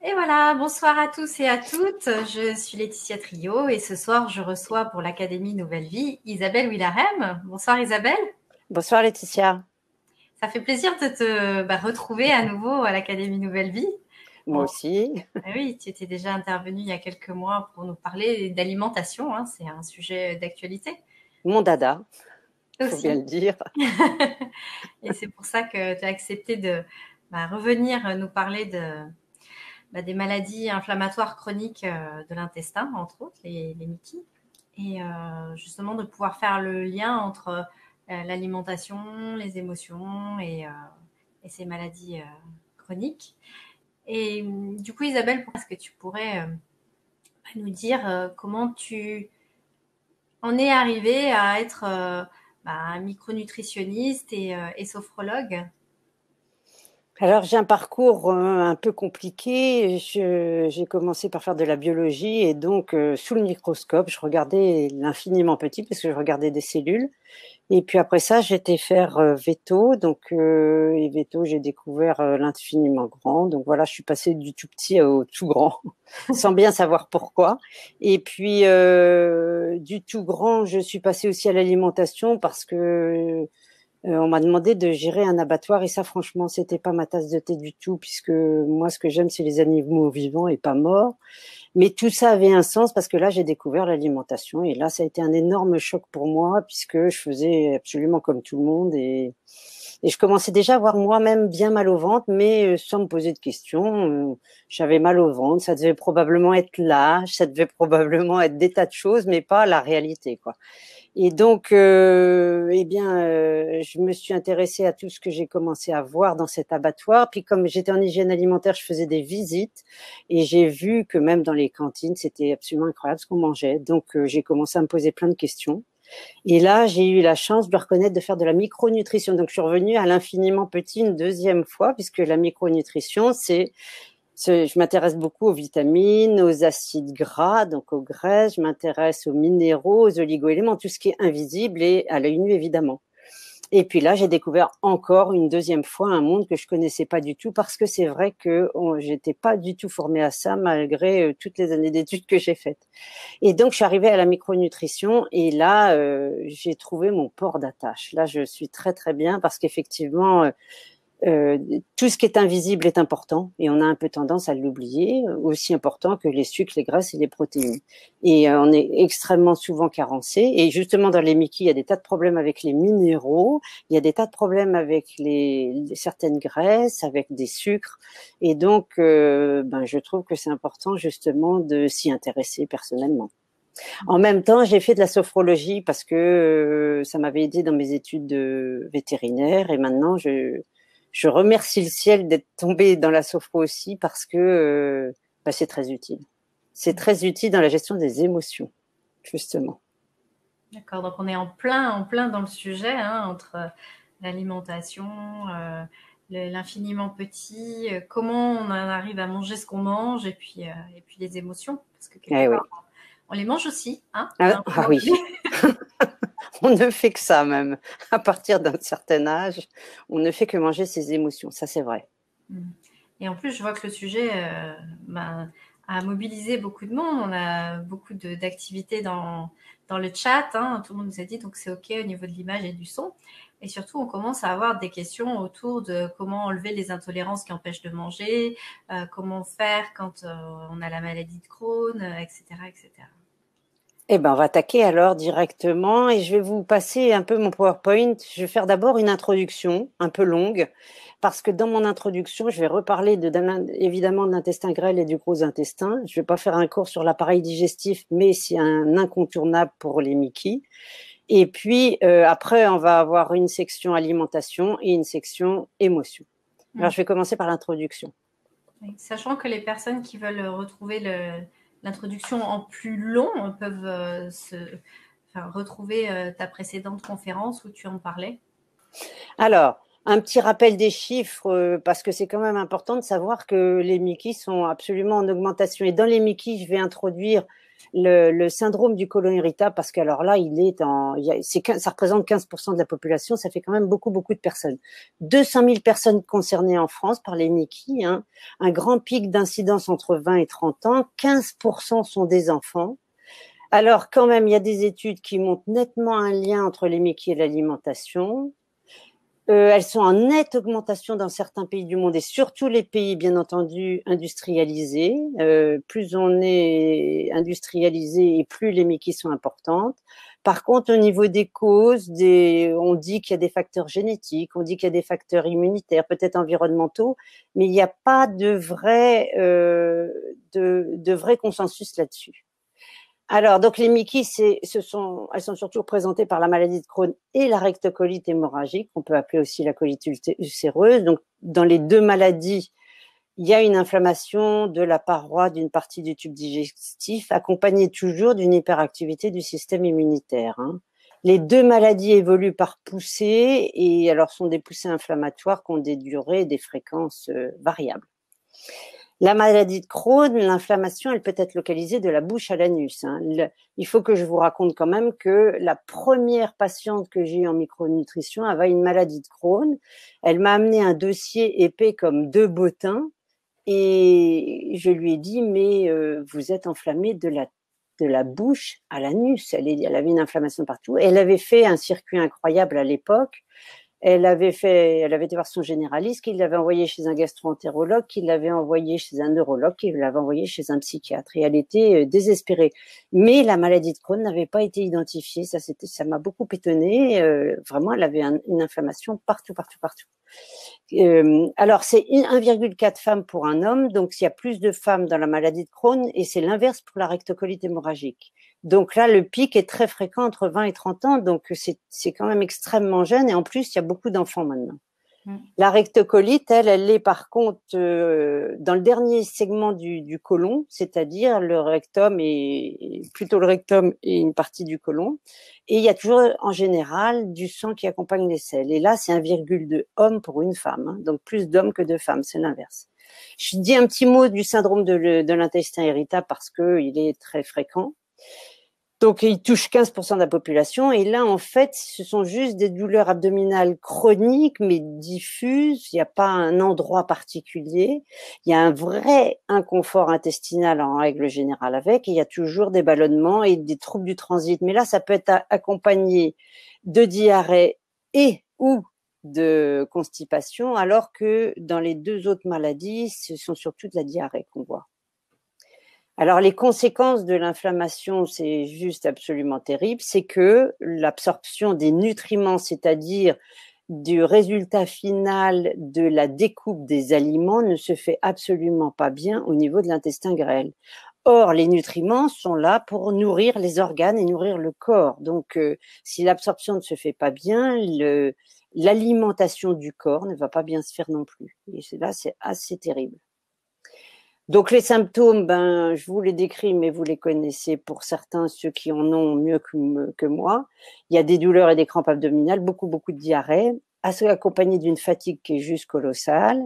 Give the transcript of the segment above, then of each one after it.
Et voilà, bonsoir à tous et à toutes. Je suis Laetitia Trio et ce soir, je reçois pour l'Académie Nouvelle Vie Isabelle Willarem. Bonsoir Isabelle. Bonsoir Laetitia. Ça fait plaisir de te retrouver à nouveau à l'Académie Nouvelle Vie. Moi aussi. Oui, tu étais déjà intervenue il y a quelques mois pour nous parler d'alimentation, hein, c'est un sujet d'actualité. Mon dada, faut bien Aussi. le dire. Et c'est pour ça que tu as accepté de revenir nous parler des maladies inflammatoires chroniques de l'intestin, entre autres, les MICI. Et justement de pouvoir faire le lien entre l'alimentation, les émotions et ces maladies chroniques. Et du coup, Isabelle, est-ce que tu pourrais nous dire comment tu en es arrivée à être micronutritionniste et sophrologue? Alors j'ai un parcours un peu compliqué. J'ai commencé par faire de la biologie et donc sous le microscope, je regardais l'infiniment petit parce que je regardais des cellules. Et puis après ça, j'étais faire veto. Et veto, j'ai découvert l'infiniment grand. Donc voilà, je suis passée du tout petit au tout grand, sans bien savoir pourquoi. Et puis du tout grand, je suis passée aussi à l'alimentation parce que on m'a demandé de gérer un abattoir et ça, franchement, c'était pas ma tasse de thé du tout, puisque moi, ce que j'aime, c'est les animaux vivants et pas morts. Mais tout ça avait un sens parce que là, j'ai découvert l'alimentation et là, ça a été un énorme choc pour moi puisque je faisais absolument comme tout le monde et je commençais déjà à avoir moi-même bien mal au ventre, mais sans me poser de questions. J'avais mal au ventre, ça devait probablement être l'âge, ça devait probablement être des tas de choses, mais pas la réalité, quoi. Et donc, je me suis intéressée à tout ce que j'ai commencé à voir dans cet abattoir. Puis comme j'étais en hygiène alimentaire, je faisais des visites et j'ai vu que même dans les cantines, c'était absolument incroyable ce qu'on mangeait. Donc, j'ai commencé à me poser plein de questions. Et là, j'ai eu la chance de reconnaître de faire de la micronutrition. Donc, je suis revenue à l'infiniment petit une deuxième fois, puisque la micronutrition, je m'intéresse beaucoup aux vitamines, aux acides gras, donc aux graisses. Je m'intéresse aux minéraux, aux oligo-éléments, tout ce qui est invisible et à l'œil nu, évidemment. Et puis là, j'ai découvert encore une deuxième fois un monde que je connaissais pas du tout parce que c'est vrai que j'étais pas du tout formée à ça malgré toutes les années d'études que j'ai faites. Et donc, je suis arrivée à la micronutrition et là, j'ai trouvé mon port d'attache. Là, je suis très, très bien parce qu'effectivement, tout ce qui est invisible est important et on a un peu tendance à l'oublier, aussi important que les sucres, les graisses et les protéines. Et on est extrêmement souvent carencé. Et justement, dans les Mickey, il y a des tas de problèmes avec les minéraux, il y a des tas de problèmes avec certaines graisses, avec des sucres. Et donc, je trouve que c'est important justement de s'y intéresser personnellement. En même temps, j'ai fait de la sophrologie parce que ça m'avait aidé dans mes études de vétérinaire et maintenant je remercie le ciel d'être tombée dans la sophro aussi parce que c'est très utile. C'est très utile dans la gestion des émotions, justement. D'accord, donc on est en plein dans le sujet, hein, entre l'alimentation, l'infiniment petit, comment on en arrive à manger ce qu'on mange, et puis les émotions, parce que quelque Eh part, oui. on les mange aussi, hein, à Ah, un ah moment oui. donné. On ne fait que ça même. À partir d'un certain âge, on ne fait que manger ses émotions. Ça, c'est vrai. Et en plus, je vois que le sujet a mobilisé beaucoup de monde. On a beaucoup d'activités dans le chat, hein. Tout le monde nous a dit, donc c'est OK au niveau de l'image et du son. Et surtout, on commence à avoir des questions autour de comment enlever les intolérances qui empêchent de manger, comment faire quand on a la maladie de Crohn, etc., etc. Eh ben, on va attaquer alors directement et je vais vous passer un peu mon PowerPoint. Je vais faire d'abord une introduction un peu longue parce que dans mon introduction, je vais reparler évidemment de l'intestin grêle et du gros intestin. Je vais pas faire un cours sur l'appareil digestif, mais c'est un incontournable pour les Mickey. Et puis après, on va avoir une section alimentation et une section émotion. Alors, je vais commencer par l'introduction. Oui, sachant que les personnes qui veulent retrouver l'introduction en plus long peuvent retrouver ta précédente conférence où tu en parlais. Alors, un petit rappel des chiffres, parce que c'est quand même important de savoir que les Mickey sont absolument en augmentation. Et dans les Mickey, je vais introduire le syndrome du côlon irritable, parce qu'alors là, ça représente 15% de la population, ça fait quand même beaucoup, beaucoup de personnes. 200 000 personnes concernées en France par les Mickey, hein, un grand pic d'incidence entre 20 et 30 ans, 15% sont des enfants. Alors quand même, il y a des études qui montrent nettement un lien entre les Mickey et l'alimentation. Elles sont en nette augmentation dans certains pays du monde et surtout les pays, bien entendu, industrialisés. Plus on est industrialisé et plus les Mickey sont importantes. Par contre, au niveau des causes, on dit qu'il y a des facteurs génétiques, on dit qu'il y a des facteurs immunitaires, peut-être environnementaux, mais il n'y a pas de vrai consensus là-dessus. Alors, donc les Mickey, elles sont surtout représentées par la maladie de Crohn et la rectocolite hémorragique, qu'on peut appeler aussi la colite ulcéreuse. Donc, dans les deux maladies, il y a une inflammation de la paroi d'une partie du tube digestif, accompagnée toujours d'une hyperactivité du système immunitaire, hein. Les deux maladies évoluent par poussée et alors sont des poussées inflammatoires qui ont des durées et des fréquences variables. La maladie de Crohn, l'inflammation, elle peut être localisée de la bouche à l'anus, hein. Il faut que je vous raconte quand même que la première patiente que j'ai eue en micronutrition avait une maladie de Crohn. Elle m'a amené un dossier épais comme deux bottins et je lui ai dit, mais vous êtes enflammée de la bouche à l'anus. Elle avait une inflammation partout. Elle avait fait un circuit incroyable à l'époque. Elle avait été voir son généraliste, qui l'avait envoyé chez un gastro-entérologue, qui l'avait envoyé chez un neurologue, qui l'avait envoyé chez un psychiatre. Et elle était désespérée. Mais la maladie de Crohn n'avait pas été identifiée. Ça m'a beaucoup étonnée. Vraiment, elle avait une inflammation partout, partout, partout. Alors, c'est 1,4 femmes pour un homme. Donc, il y a plus de femmes dans la maladie de Crohn et c'est l'inverse pour la rectocolite hémorragique. Donc là, le pic est très fréquent entre 20 et 30 ans, donc c'est quand même extrêmement jeune et en plus, il y a beaucoup d'enfants maintenant. La rectocolite, elle est par contre dans le dernier segment du côlon, c'est-à-dire le rectum et plutôt le rectum et une partie du côlon. Et il y a toujours en général du sang qui accompagne les selles. Et là, c'est 1,2 homme pour une femme, hein, donc plus d'hommes que de femmes, c'est l'inverse. Je dis un petit mot du syndrome de l'intestin irritable parce que il est très fréquent. Donc, il touche 15% de la population. Et là, en fait, ce sont juste des douleurs abdominales chroniques, mais diffuses. Il n'y a pas un endroit particulier. Il y a un vrai inconfort intestinal en règle générale avec. Et il y a toujours des ballonnements et des troubles du transit. Mais là, ça peut être accompagné de diarrhée et ou de constipation, alors que dans les deux autres maladies, ce sont surtout de la diarrhée qu'on voit. Alors, les conséquences de l'inflammation, c'est juste absolument terrible. C'est que l'absorption des nutriments, c'est-à-dire du résultat final de la découpe des aliments, ne se fait absolument pas bien au niveau de l'intestin grêle. Or, les nutriments sont là pour nourrir les organes et nourrir le corps. Donc, si l'absorption ne se fait pas bien, l'alimentation du corps ne va pas bien se faire non plus. Et là, c'est assez terrible. Donc les symptômes, je vous les décris, mais vous les connaissez pour certains, ceux qui en ont mieux que moi. Il y a des douleurs et des crampes abdominales, beaucoup, beaucoup de diarrhée, accompagnées d'une fatigue qui est juste colossale.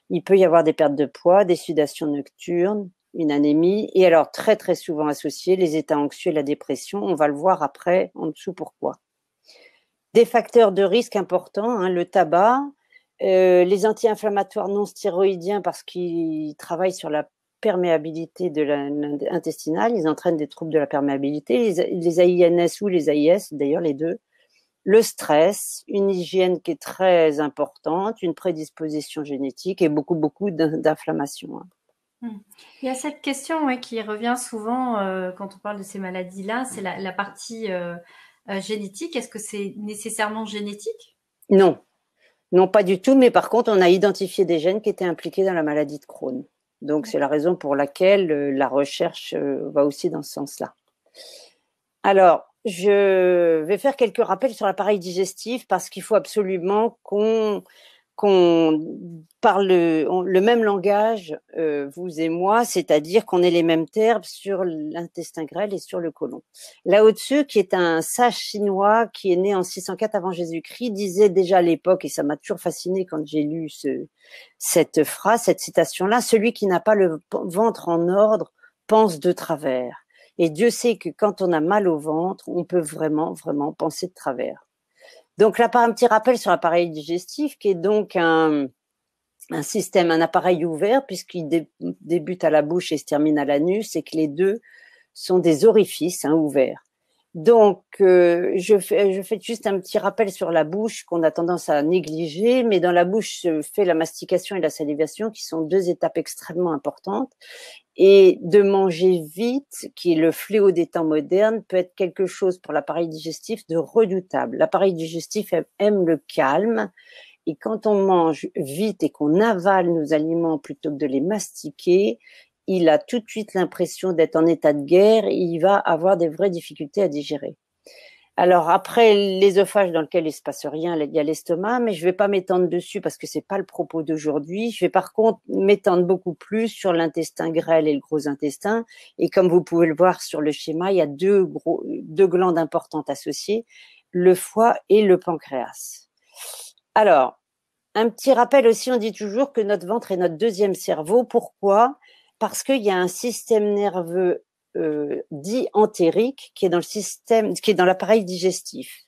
Il peut y avoir des pertes de poids, des sudations nocturnes, une anémie, et alors très, très souvent associés, les états anxieux et la dépression. On va le voir après en dessous pourquoi. Des facteurs de risque importants, hein, le tabac, les anti-inflammatoires non stéroïdiens parce qu'ils travaillent sur la perméabilité de l'intestinale, ils entraînent des troubles de la perméabilité, les AINS ou les AIS, d'ailleurs les deux. Le stress, une hygiène qui est très importante, une prédisposition génétique et beaucoup, beaucoup d'inflammation. Il y a cette question qui revient souvent quand on parle de ces maladies-là, c'est la partie génétique. Est-ce que c'est nécessairement génétique? Non. Non, pas du tout, mais par contre, on a identifié des gènes qui étaient impliqués dans la maladie de Crohn. Donc, c'est la raison pour laquelle la recherche va aussi dans ce sens-là. Alors, je vais faire quelques rappels sur l'appareil digestif parce qu'il faut absolument qu'on qu'on parle le même langage, vous et moi, c'est-à-dire qu'on ait les mêmes termes sur l'intestin grêle et sur le côlon. Lao Tzu, qui est un sage chinois qui est né en 604 avant Jésus-Christ, disait déjà à l'époque, et ça m'a toujours fasciné quand j'ai lu cette phrase, cette citation-là, celui qui n'a pas le ventre en ordre pense de travers. Et Dieu sait que quand on a mal au ventre, on peut vraiment, vraiment penser de travers. Donc là, un petit rappel sur l'appareil digestif, qui est donc un système, un appareil ouvert, puisqu'il débute à la bouche et se termine à l'anus, et que les deux sont des orifices ouverts. Donc, je fais juste un petit rappel sur la bouche qu'on a tendance à négliger, mais dans la bouche se fait la mastication et la salivation, qui sont deux étapes extrêmement importantes. Et de manger vite, qui est le fléau des temps modernes, peut être quelque chose pour l'appareil digestif de redoutable. L'appareil digestif aime le calme, et quand on mange vite et qu'on avale nos aliments plutôt que de les mastiquer, il a tout de suite l'impression d'être en état de guerre et il va avoir des vraies difficultés à digérer. Alors après l'œsophage dans lequel il se passe rien, il y a l'estomac, mais je vais pas m'étendre dessus parce que c'est pas le propos d'aujourd'hui. Je vais par contre m'étendre beaucoup plus sur l'intestin grêle et le gros intestin. Et comme vous pouvez le voir sur le schéma, il y a deux glandes importantes associées, le foie et le pancréas. Alors, un petit rappel aussi, on dit toujours que notre ventre est notre deuxième cerveau. Pourquoi? Parce qu'il y a un système nerveux dit entérique qui est dans le système, qui est dans l'appareil digestif.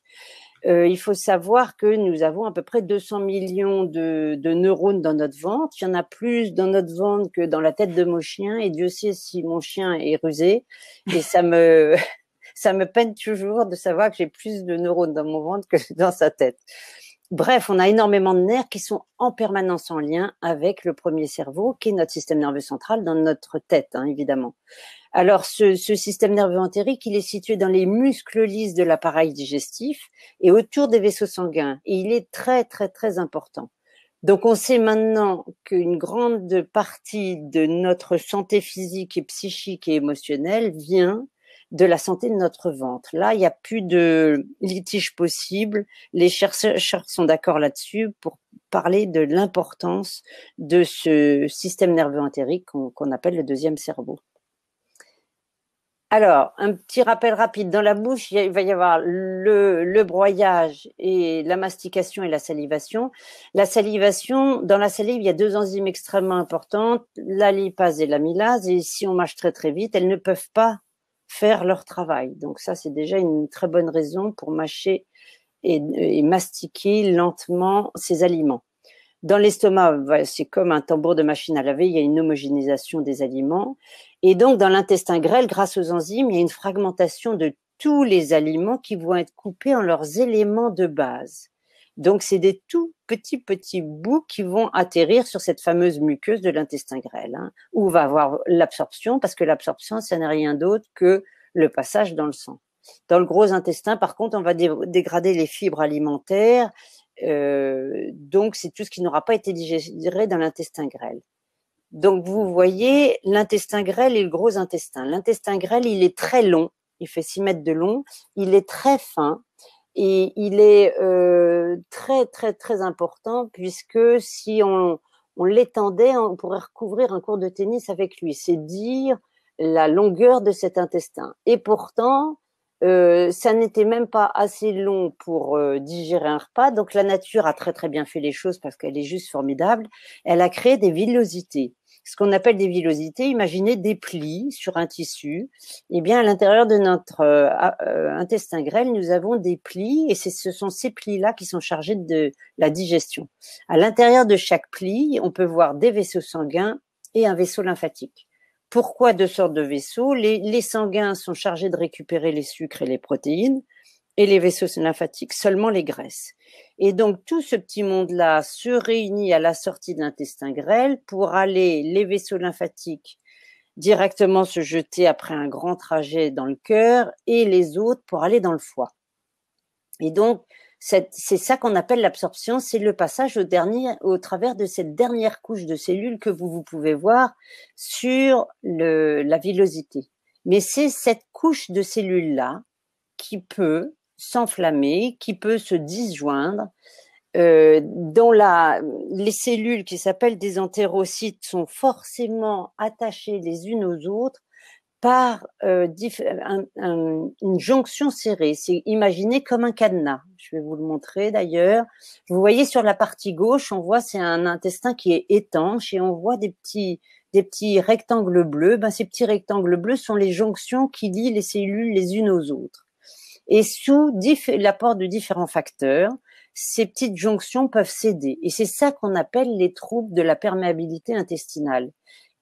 Il faut savoir que nous avons à peu près 200 millions de neurones dans notre ventre. Il y en a plus dans notre ventre que dans la tête de mon chien, et Dieu sait si mon chien est rusé. Et ça me peine toujours de savoir que j'ai plus de neurones dans mon ventre que dans sa tête. Bref, on a énormément de nerfs qui sont en permanence en lien avec le premier cerveau, qui est notre système nerveux central dans notre tête, évidemment. Alors, ce système nerveux entérique, il est situé dans les muscles lisses de l'appareil digestif et autour des vaisseaux sanguins. Et il est très, très, très important. Donc, on sait maintenant qu'une grande partie de notre santé physique et psychique et émotionnelle vient de la santé de notre ventre. Là, il n'y a plus de litige possible. Les chercheurs sont d'accord là-dessus pour parler de l'importance de ce système nerveux entérique qu'on appelle le deuxième cerveau. Alors, un petit rappel rapide. Dans la bouche, il va y avoir le broyage et la mastication et la salivation. La salivation, dans la salive, il y a deux enzymes extrêmement importantes, la lipase et l'amylase. Et si on mâche très très vite, elles ne peuvent pas faire leur travail. Donc ça, c'est déjà une très bonne raison pour mâcher et mastiquer lentement ces aliments. Dans l'estomac, c'est comme un tambour de machine à laver, il y a une homogénéisation des aliments. Et donc, dans l'intestin grêle, grâce aux enzymes, il y a une fragmentation de tous les aliments qui vont être coupés en leurs éléments de base. Donc, c'est des tout petits bouts qui vont atterrir sur cette fameuse muqueuse de l'intestin grêle, où va avoir l'absorption, parce que l'absorption, ça n'est rien d'autre que le passage dans le sang. Dans le gros intestin, par contre, on va dégrader les fibres alimentaires. Donc, c'est tout ce qui n'aura pas été digéré dans l'intestin grêle. Donc, vous voyez l'intestin grêle et le gros intestin. L'intestin grêle, il est très long, il fait 6 mètres de long, il est très fin et il est très, très, très important puisque si on l'étendait, on pourrait recouvrir un court de tennis avec lui. C'est dire la longueur de cet intestin. Et pourtant, ça n'était même pas assez long pour digérer un repas. Donc, la nature a très, très bien fait les choses parce qu'elle est juste formidable. Elle a créé des villosités. Ce qu'on appelle des villosités, imaginez des plis sur un tissu. Eh bien, à l'intérieur de notre intestin grêle, nous avons des plis et ce sont ces plis-là qui sont chargés de la digestion. À l'intérieur de chaque pli, on peut voir des vaisseaux sanguins et un vaisseau lymphatique. Pourquoi deux sortes de vaisseaux? Les sanguins sont chargés de récupérer les sucres et les protéines, et les vaisseaux lymphatiques seulement les graisses. Et donc, tout ce petit monde-là se réunit à la sortie de l'intestin grêle pour aller, les vaisseaux lymphatiques, directement se jeter après un grand trajet dans le cœur, et les autres pour aller dans le foie. Et donc, c'est ça qu'on appelle l'absorption, c'est le passage au travers de cette dernière couche de cellules que vous pouvez voir sur la villosité. Mais c'est cette couche de cellules-là qui peut s'enflammer, qui peut se disjoindre dont les cellules qui s'appellent des entérocytes sont forcément attachées les unes aux autres par une jonction serrée. C'est imaginé comme un cadenas. Je vais vous le montrer d'ailleurs. Vous voyez sur la partie gauche, on voit c'est un intestin qui est étanche et on voit des petits rectangles bleus. Ben, ces petits rectangles bleus sont les jonctions qui lient les cellules les unes aux autres. Et sous l'apport de différents facteurs, ces petites jonctions peuvent céder. Et c'est ça qu'on appelle les troubles de la perméabilité intestinale.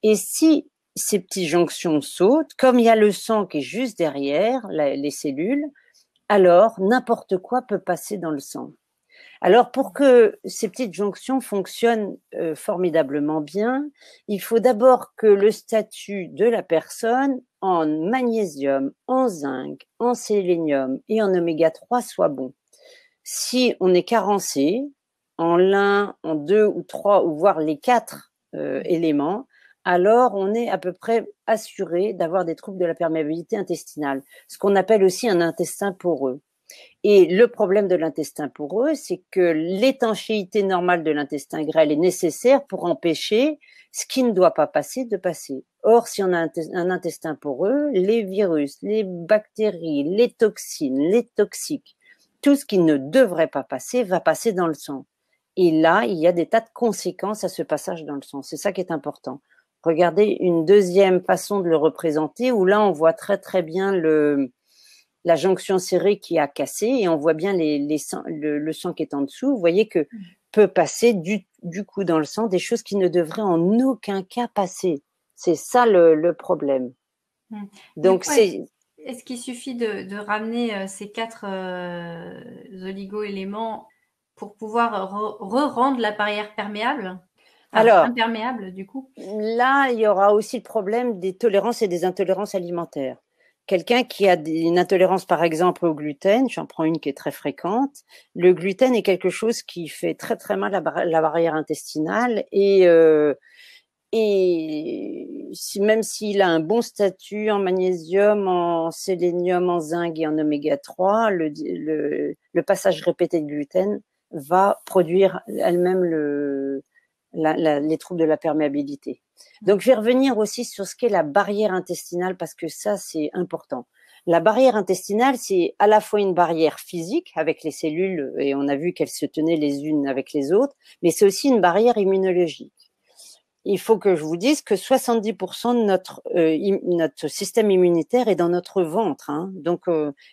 Et si ces petites jonctions sautent, comme il y a le sang qui est juste derrière les cellules, alors n'importe quoi peut passer dans le sang. Alors pour que ces petites jonctions fonctionnent formidablement bien, il faut d'abord que le statut de la personne en magnésium, en zinc, en sélénium et en oméga 3 soit bon. Si on est carencé en l'un, en deux ou trois, ou voire les quatre éléments, alors on est à peu près assuré d'avoir des troubles de la perméabilité intestinale, ce qu'on appelle aussi un intestin poreux. Et le problème de l'intestin poreux, c'est que l'étanchéité normale de l'intestin grêle est nécessaire pour empêcher ce qui ne doit pas passer de passer. Or, si on a un intestin poreux, les virus, les bactéries, les toxines, les toxiques, tout ce qui ne devrait pas passer va passer dans le sang. Et là, il y a des tas de conséquences à ce passage dans le sang. C'est ça qui est important. Regardez une deuxième façon de le représenter, où là, on voit très très bien la jonction serrée qui a cassé et on voit bien le sang qui est en dessous. Vous voyez que peut passer du coup dans le sang des choses qui ne devraient en aucun cas passer. C'est ça le problème. Donc, est-ce qu'il suffit de ramener ces 4 oligo-éléments pour pouvoir rendre la barrière perméable? Alors, imperméable, du coup. Là, il y aura aussi le problème des tolérances et des intolérances alimentaires. Quelqu'un qui a une intolérance, par exemple, au gluten, j'en prends une qui est très fréquente. Le gluten est quelque chose qui fait très très mal la barrière intestinale et même s'il a un bon statut en magnésium, en sélénium, en zinc et en oméga 3, le passage répété de gluten va produire elle-même les troubles de la perméabilité. Donc, je vais revenir aussi sur ce qu'est la barrière intestinale parce que ça, c'est important. La barrière intestinale, c'est à la fois une barrière physique avec les cellules et on a vu qu'elles se tenaient les unes avec les autres, mais c'est aussi une barrière immunologique. Il faut que je vous dise que 70% de notre système immunitaire est dans notre ventre. Hein. Donc,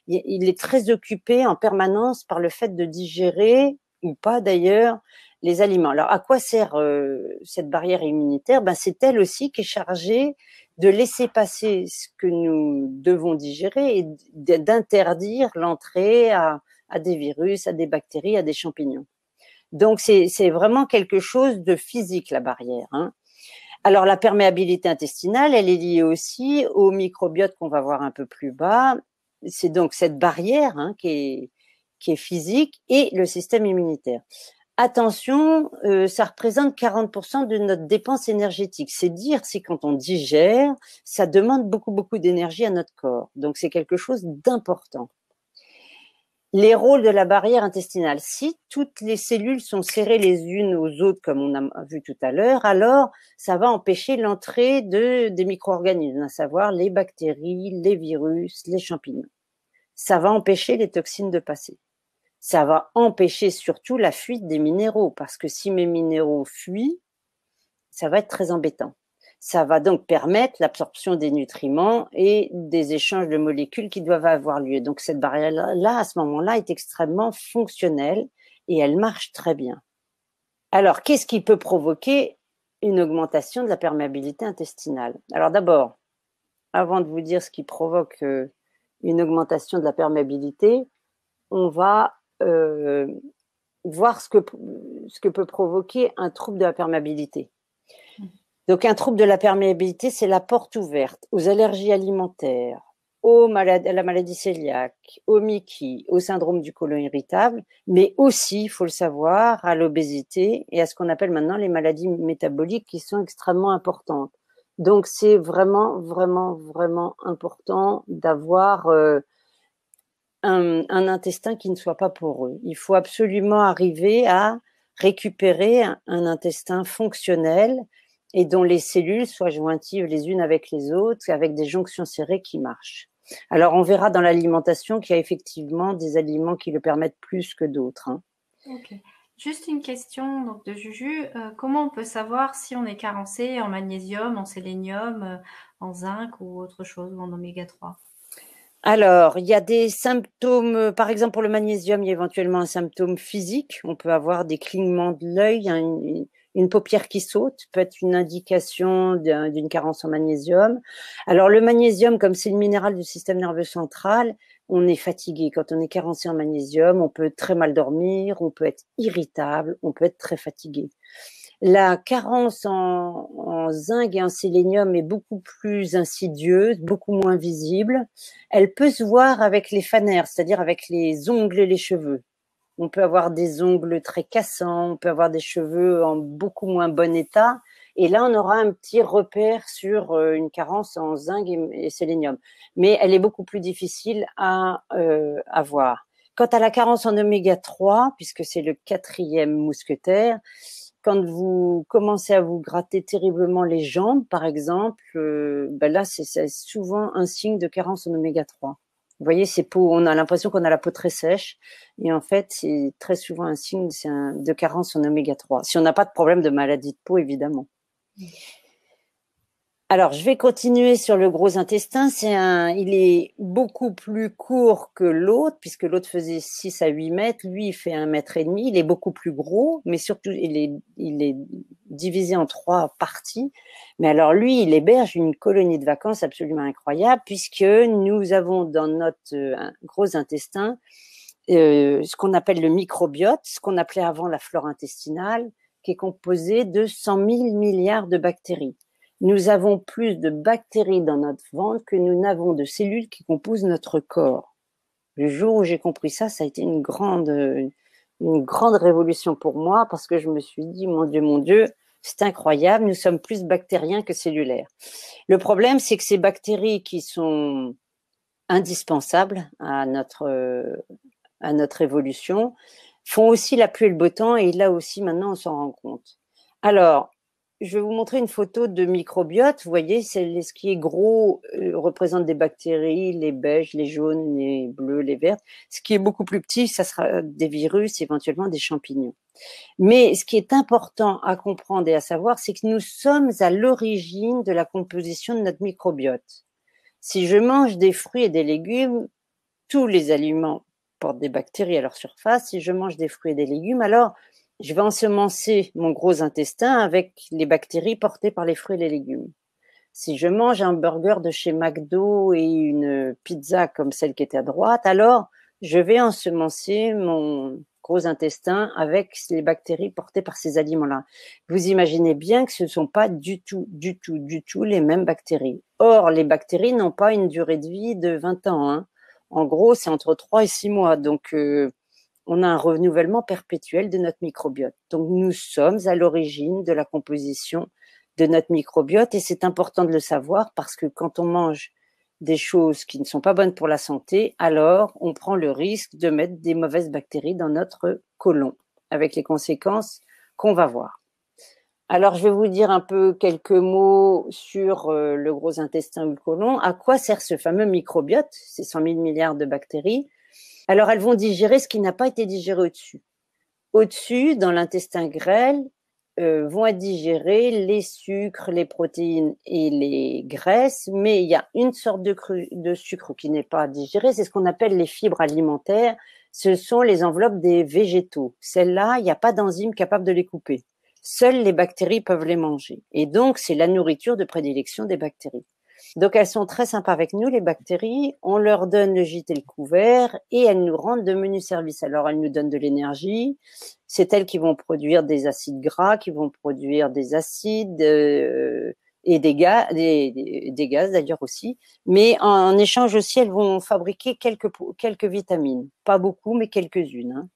il est très occupé en permanence par le fait de digérer, ou pas d'ailleurs, les aliments. Alors, à quoi sert cette barrière immunitaire? Ben, c'est elle aussi qui est chargée de laisser passer ce que nous devons digérer et d'interdire l'entrée à des virus, à des bactéries, à des champignons. Donc, c'est vraiment quelque chose de physique, la barrière. Hein. Alors, la perméabilité intestinale, elle est liée aussi au microbiote qu'on va voir un peu plus bas. C'est donc cette barrière hein, qui est physique et le système immunitaire. Attention, ça représente 40% de notre dépense énergétique. C'est dire si quand on digère, ça demande beaucoup, beaucoup d'énergie à notre corps. Donc, c'est quelque chose d'important. Les rôles de la barrière intestinale. Si toutes les cellules sont serrées les unes aux autres, comme on a vu tout à l'heure, alors ça va empêcher l'entrée des micro-organismes, à savoir les bactéries, les virus, les champignons. Ça va empêcher les toxines de passer. Ça va empêcher surtout la fuite des minéraux, parce que si mes minéraux fuient, ça va être très embêtant. Ça va donc permettre l'absorption des nutriments et des échanges de molécules qui doivent avoir lieu. Donc, cette barrière-là, à ce moment-là, est extrêmement fonctionnelle et elle marche très bien. Alors, qu'est-ce qui peut provoquer une augmentation de la perméabilité intestinale? Alors, d'abord, avant de vous dire ce qui provoque une augmentation de la perméabilité, on va voir ce que peut provoquer un trouble de la perméabilité. Donc, un trouble de la perméabilité, c'est la porte ouverte aux allergies alimentaires, à la maladie cœliaque, au MICI, au syndrome du côlon irritable, mais aussi, il faut le savoir, à l'obésité et à ce qu'on appelle maintenant les maladies métaboliques qui sont extrêmement importantes. Donc, c'est vraiment, vraiment, vraiment important d'avoir un intestin qui ne soit pas poreux. Il faut absolument arriver à récupérer un intestin fonctionnel et dont les cellules soient jointives les unes avec les autres, avec des jonctions serrées qui marchent. Alors, on verra dans l'alimentation qu'il y a effectivement des aliments qui le permettent plus que d'autres. Hein. Ok. Juste une question donc, de Juju. Comment on peut savoir si on est carencé en magnésium, en sélénium, en zinc ou autre chose, ou en oméga 3? Alors, il y a des symptômes, par exemple pour le magnésium, il y a éventuellement un symptôme physique. On peut avoir des clignements de l'œil, une paupière qui saute, peut être une indication d'une carence en magnésium. Alors, le magnésium, comme c'est le minéral du système nerveux central, on est fatigué. Quand on est carencé en magnésium, on peut très mal dormir, on peut être irritable, on peut être très fatigué. La carence en zinc et en sélénium est beaucoup plus insidieuse, beaucoup moins visible. Elle peut se voir avec les fanères, c'est-à-dire avec les ongles et les cheveux. On peut avoir des ongles très cassants, on peut avoir des cheveux en beaucoup moins bon état. Et là, on aura un petit repère sur une carence en zinc et sélénium. Mais elle est beaucoup plus difficile à voir. Quant à la carence en oméga 3, puisque c'est le quatrième mousquetaire, quand vous commencez à vous gratter terriblement les jambes, par exemple, ben là, c'est souvent un signe de carence en oméga 3. Vous voyez, ces peaux, on a l'impression qu'on a la peau très sèche, et en fait, c'est très souvent un signe de carence en oméga 3. Si on n'a pas de problème de maladie de peau, évidemment. Alors, je vais continuer sur le gros intestin. Il est beaucoup plus court que l'autre, puisque l'autre faisait 6 à 8 mètres. Lui, il fait 1,5 mètre. Il est beaucoup plus gros, mais surtout, il est divisé en 3 parties. Mais alors, lui, il héberge une colonie de vacances absolument incroyable, puisque nous avons dans notre gros intestin ce qu'on appelle le microbiote, ce qu'on appelait avant la flore intestinale, qui est composé de 100 000 milliards de bactéries. Nous avons plus de bactéries dans notre ventre que nous n'avons de cellules qui composent notre corps. Le jour où j'ai compris ça, ça a été une grande révolution pour moi parce que je me suis dit, mon Dieu, c'est incroyable, nous sommes plus bactériens que cellulaires. Le problème, c'est que ces bactéries qui sont indispensables à notre évolution font aussi la pluie et le beau temps et là aussi, maintenant, on s'en rend compte. Alors, je vais vous montrer une photo de microbiote. Vous voyez, ce qui est gros représente des bactéries, les beiges, les jaunes, les bleus, les verts. Ce qui est beaucoup plus petit, ça sera des virus, éventuellement des champignons. Mais ce qui est important à comprendre et à savoir, c'est que nous sommes à l'origine de la composition de notre microbiote. Si je mange des fruits et des légumes, tous les aliments portent des bactéries à leur surface. Si je mange des fruits et des légumes, alors je vais ensemencer mon gros intestin avec les bactéries portées par les fruits et les légumes. Si je mange un burger de chez McDo et une pizza comme celle qui était à droite, alors je vais ensemencer mon gros intestin avec les bactéries portées par ces aliments-là. Vous imaginez bien que ce ne sont pas du tout les mêmes bactéries. Or, les bactéries n'ont pas une durée de vie de 20 ans. Hein. En gros, c'est entre 3 et 6 mois. Donc, on a un renouvellement perpétuel de notre microbiote. Donc, nous sommes à l'origine de la composition de notre microbiote et c'est important de le savoir parce que quand on mange des choses qui ne sont pas bonnes pour la santé, alors on prend le risque de mettre des mauvaises bactéries dans notre côlon avec les conséquences qu'on va voir. Alors, je vais vous dire un peu quelques mots sur le gros intestin ou le côlon. À quoi sert ce fameux microbiote, ces 100 000 milliards de bactéries? Alors, elles vont digérer ce qui n'a pas été digéré au-dessus. Au-dessus, dans l'intestin grêle, vont être digérés les sucres, les protéines et les graisses, mais il y a une sorte de sucre qui n'est pas digéré, c'est ce qu'on appelle les fibres alimentaires. Ce sont les enveloppes des végétaux. Celles-là, il n'y a pas d'enzyme capable de les couper. Seules les bactéries peuvent les manger. Et donc, c'est la nourriture de prédilection des bactéries. Donc, elles sont très sympas avec nous, les bactéries. On leur donne le gîte et le couvert et elles nous rendent de menus services. Alors, elles nous donnent de l'énergie. C'est elles qui vont produire des acides gras, qui vont produire des acides et des gaz d'ailleurs aussi. Mais en échange aussi, elles vont fabriquer quelques vitamines. Pas beaucoup, mais quelques-unes. Hein.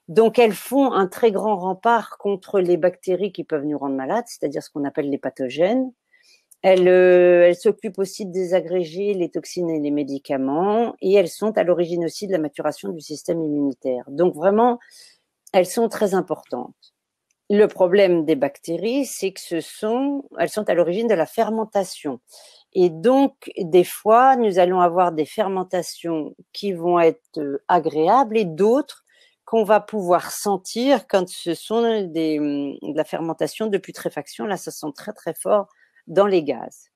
Donc, elles font un très grand rempart contre les bactéries qui peuvent nous rendre malades, c'est-à-dire ce qu'on appelle les pathogènes. Elles s'occupent aussi de désagréger les toxines et les médicaments et elles sont à l'origine aussi de la maturation du système immunitaire. Donc vraiment, elles sont très importantes. Le problème des bactéries, c'est que elles sont à l'origine de la fermentation. Et donc, des fois, nous allons avoir des fermentations qui vont être agréables et d'autres qu'on va pouvoir sentir quand ce sont de la fermentation de putréfaction. Là, ça sent très, très fort dans les gaz.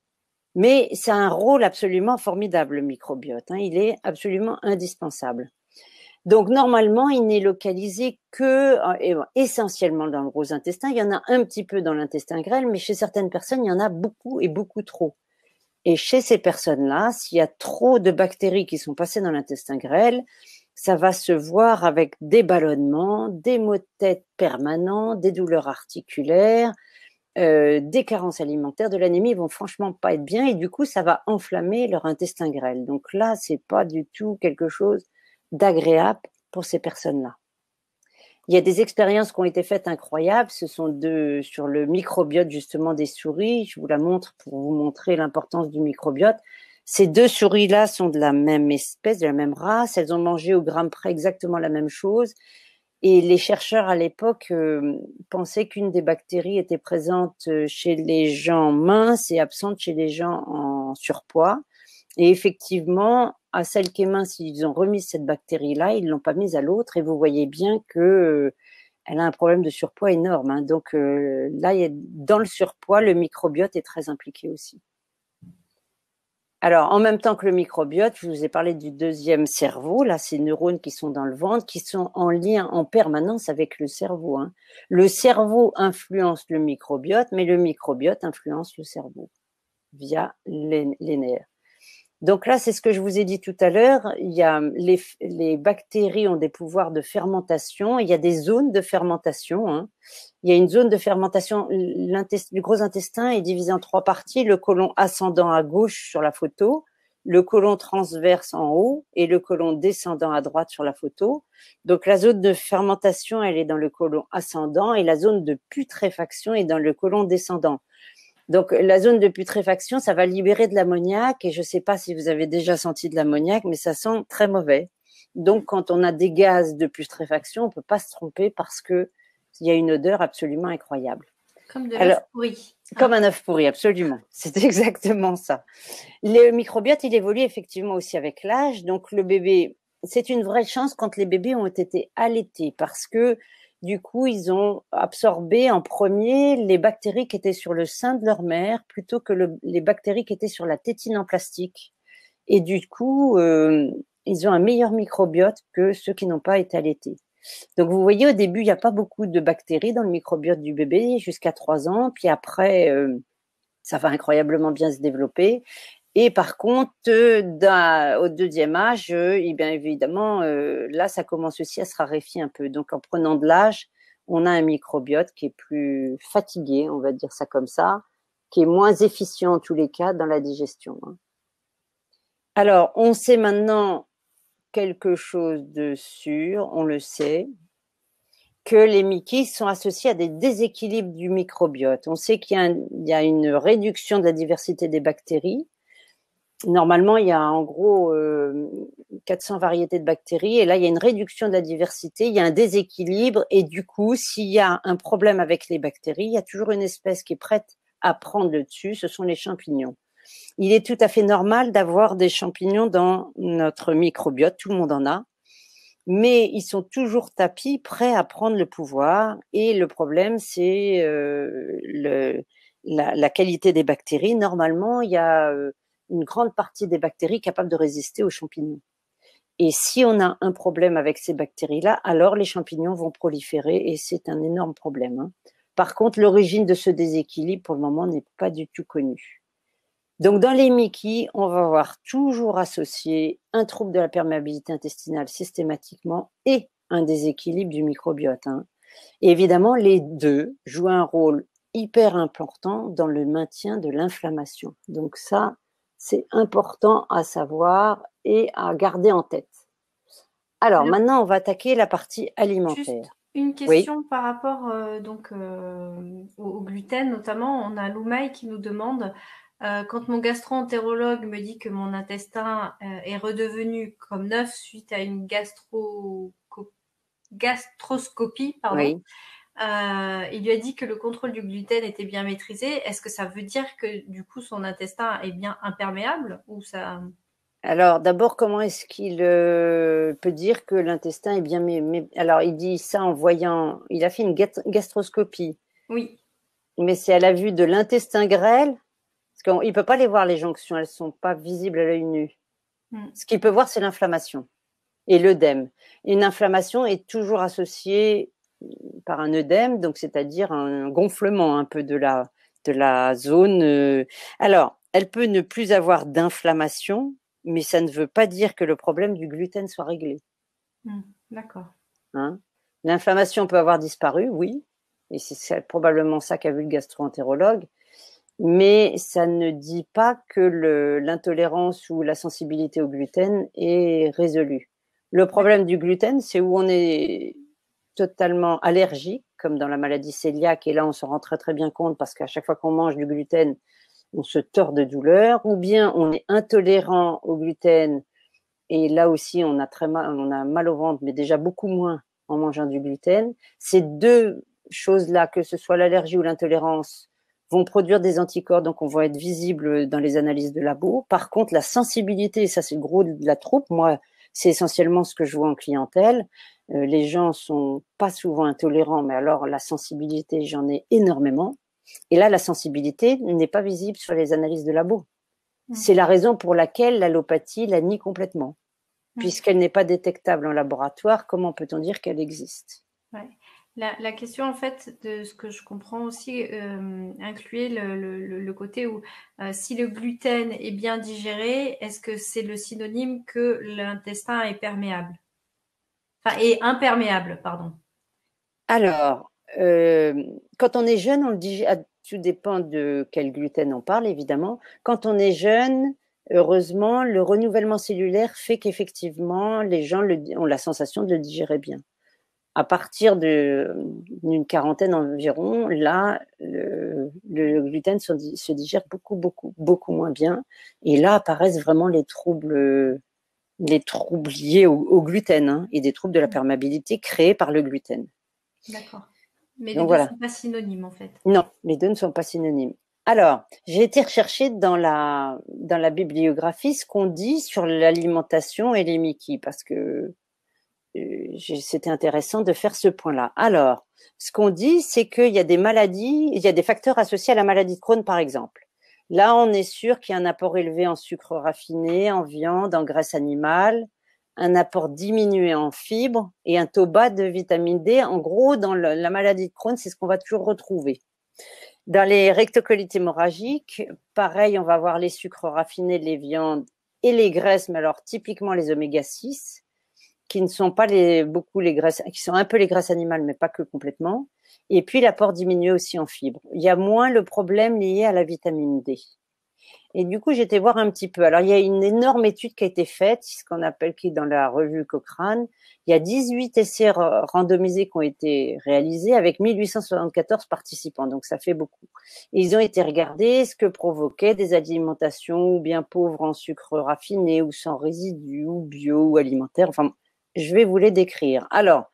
Mais c'est un rôle absolument formidable, le microbiote. Il est absolument indispensable. Donc, normalement, il n'est localisé que essentiellement dans le gros intestin. Il y en a un petit peu dans l'intestin grêle, mais chez certaines personnes, il y en a beaucoup et beaucoup trop. Et chez ces personnes-là, s'il y a trop de bactéries qui sont passées dans l'intestin grêle, ça va se voir avec des ballonnements, des maux de tête permanents, des douleurs articulaires, des carences alimentaires, de l'anémie. Ils vont franchement pas être bien et du coup, ça va enflammer leur intestin grêle. Donc là, c'est pas du tout quelque chose d'agréable pour ces personnes-là. Il y a des expériences qui ont été faites incroyables. Ce sont sur le microbiote justement des souris. Je vous la montre pour vous montrer l'importance du microbiote. Ces 2 souris-là sont de la même espèce, de la même race. Elles ont mangé au gramme près exactement la même chose. Et les chercheurs à l'époque pensaient qu'une des bactéries était présente chez les gens minces et absente chez les gens en surpoids. Et effectivement, à celle qui est mince, ils ont remis cette bactérie-là, ils ne l'ont pas mise à l'autre, et vous voyez bien que elle a un problème de surpoids énorme. Donc là, dans le surpoids, le microbiote est très impliqué aussi. Alors, en même temps que le microbiote, je vous ai parlé du deuxième cerveau, là, ces neurones qui sont dans le ventre, qui sont en lien en permanence avec le cerveau. Le cerveau influence le microbiote, mais le microbiote influence le cerveau via les nerfs. Donc là, c'est ce que je vous ai dit tout à l'heure. Il y a les bactéries ont des pouvoirs de fermentation. Il y a des zones de fermentation. Il y a une zone de fermentation. Le gros intestin est divisé en 3 parties. Le côlon ascendant à gauche sur la photo, le côlon transverse en haut et le côlon descendant à droite sur la photo. Donc la zone de fermentation, elle est dans le côlon ascendant et la zone de putréfaction est dans le côlon descendant. Donc, la zone de putréfaction, ça va libérer de l'ammoniac et je ne sais pas si vous avez déjà senti de l'ammoniac, mais ça sent très mauvais. Donc, quand on a des gaz de putréfaction, on ne peut pas se tromper parce qu'il y a une odeur absolument incroyable. Comme de l'œuf pourri. Comme un œuf pourri, absolument. C'est exactement ça. Le microbiote, il évolue effectivement aussi avec l'âge. Donc, le bébé, c'est une vraie chance quand les bébés ont été allaités parce que du coup, ils ont absorbé en premier les bactéries qui étaient sur le sein de leur mère plutôt que les bactéries qui étaient sur la tétine en plastique. Et du coup, ils ont un meilleur microbiote que ceux qui n'ont pas été allaités. Donc, vous voyez, au début, il n'y a pas beaucoup de bactéries dans le microbiote du bébé jusqu'à 3 ans. Puis après, ça va incroyablement bien se développer. Et par contre, au deuxième âge, bien évidemment, là, ça commence aussi à se raréfier un peu. Donc, en prenant de l'âge, on a un microbiote qui est plus fatigué, on va dire ça comme ça, qui est moins efficient en tous les cas dans la digestion. Alors, on sait maintenant quelque chose de sûr, on le sait, que les MIC sont associés à des déséquilibres du microbiote. On sait qu'il y a une réduction de la diversité des bactéries. Normalement, il y a en gros 400 variétés de bactéries et là, il y a une réduction de la diversité, il y a un déséquilibre et du coup, s'il y a un problème avec les bactéries, il y a toujours une espèce qui est prête à prendre le dessus, ce sont les champignons. Il est tout à fait normal d'avoir des champignons dans notre microbiote, tout le monde en a, mais ils sont toujours tapis, prêts à prendre le pouvoir et le problème, c'est la qualité des bactéries. Normalement, il y a une grande partie des bactéries capables de résister aux champignons. Et si on a un problème avec ces bactéries-là, alors les champignons vont proliférer et c'est un énorme problème. Par contre, l'origine de ce déséquilibre, pour le moment, n'est pas du tout connue. Donc, dans les MIC, on va avoir toujours associé un trouble de la perméabilité intestinale systématiquement et un déséquilibre du microbiote. Et évidemment, les deux jouent un rôle hyper important dans le maintien de l'inflammation. Donc ça, c'est important à savoir et à garder en tête. Alors, maintenant, on va attaquer la partie alimentaire. Juste une question par rapport au gluten, notamment. On a Loumaï qui nous demande Quand mon gastro-entérologue me dit que mon intestin est redevenu comme neuf suite à une gastroscopie, pardon, Oui. il lui a dit que le contrôle du gluten était bien maîtrisé. Est-ce que ça veut dire que du coup son intestin est bien imperméable ou ça? Alors, d'abord, comment est-ce qu'il peut dire que l'intestin est bien Alors, il dit ça en voyant. Il a fait une gastroscopie, Oui. mais c'est à la vue de l'intestin grêle, parce qu'il ne peut pas les voir, les jonctions, elles ne sont pas visibles à l'œil nu. Mm. Ce qu'il peut voir, c'est l'inflammation et l'œdème. Une inflammation est toujours associée par un œdème, donc c'est-à-dire un gonflement un peu de la zone. Alors, elle peut ne plus avoir d'inflammation, mais ça ne veut pas dire que le problème du gluten soit réglé. D'accord. Hein. L'inflammation peut avoir disparu, oui, et c'est probablement ça qu'a vu le gastro-entérologue, mais ça ne dit pas que l'intolérance ou la sensibilité au gluten est résolue. Le problème du gluten, c'est où on est totalement allergique, comme dans la maladie cœliaque, et là on se rend très très bien compte parce qu'à chaque fois qu'on mange du gluten, on se tord de douleur, ou bien on est intolérant au gluten, et là aussi on a mal au ventre, mais déjà beaucoup moins en mangeant du gluten. Ces deux choses-là, que ce soit l'allergie ou l'intolérance, vont produire des anticorps, donc on va être visible dans les analyses de labo. Par contre, la sensibilité, ça c'est le gros de la troupe, moi c'est essentiellement ce que je vois en clientèle. Les gens sont pas souvent intolérants, mais alors la sensibilité, j'en ai énormément. Et là, la sensibilité n'est pas visible sur les analyses de labo. C'est la raison pour laquelle l'allopathie la nie complètement. Puisqu'elle n'est pas détectable en laboratoire, comment peut-on dire qu'elle existe? Ouais. La question, en fait, de ce que je comprends aussi, incluait le côté où si le gluten est bien digéré, est-ce que c'est le synonyme que l'intestin est perméable? Enfin, est imperméable, pardon. Alors, quand on est jeune, on le digère, tout dépend de quel gluten on parle, évidemment. Quand on est jeune, heureusement, le renouvellement cellulaire fait qu'effectivement, les gens ont la sensation de le digérer bien. À partir d'une quarantaine environ, là, le gluten se digère beaucoup, beaucoup, beaucoup moins bien. Et là apparaissent vraiment les troubles liés au gluten, hein, et des troubles de la perméabilité créés par le gluten. D'accord. Mais les Donc deux voilà. sont pas synonymes, en fait. Non, les deux ne sont pas synonymes. Alors, j'ai été rechercher dans la bibliographie ce qu'on dit sur l'alimentation et les Mickey, parce que c'était intéressant de faire ce point-là. Alors, ce qu'on dit, c'est qu'il y a des maladies, il y a des facteurs associés à la maladie de Crohn, par exemple. Là, on est sûr qu'il y a un apport élevé en sucre raffiné, en viande, en graisse animale, un apport diminué en fibres et un taux bas de vitamine D. En gros, dans la maladie de Crohn, c'est ce qu'on va toujours retrouver. Dans les rectocolites hémorragiques, pareil, on va avoir les sucres raffinés, les viandes et les graisses, mais alors typiquement les oméga 6, qui ne sont pas beaucoup les graisses, qui sont un peu les graisses animales, mais pas que complètement. Et puis l'apport diminue aussi en fibres. Il y a moins le problème lié à la vitamine D. Et du coup, j'étais voir un petit peu. Alors, il y a une énorme étude qui a été faite, ce qu'on appelle, qui est dans la revue Cochrane. Il y a 18 essais randomisés qui ont été réalisés avec 1874 participants. Donc, ça fait beaucoup. Et ils ont été regardés ce que provoquaient des alimentations ou bien pauvres en sucre raffiné ou sans résidus ou bio ou alimentaires. Enfin, je vais vous les décrire. Alors,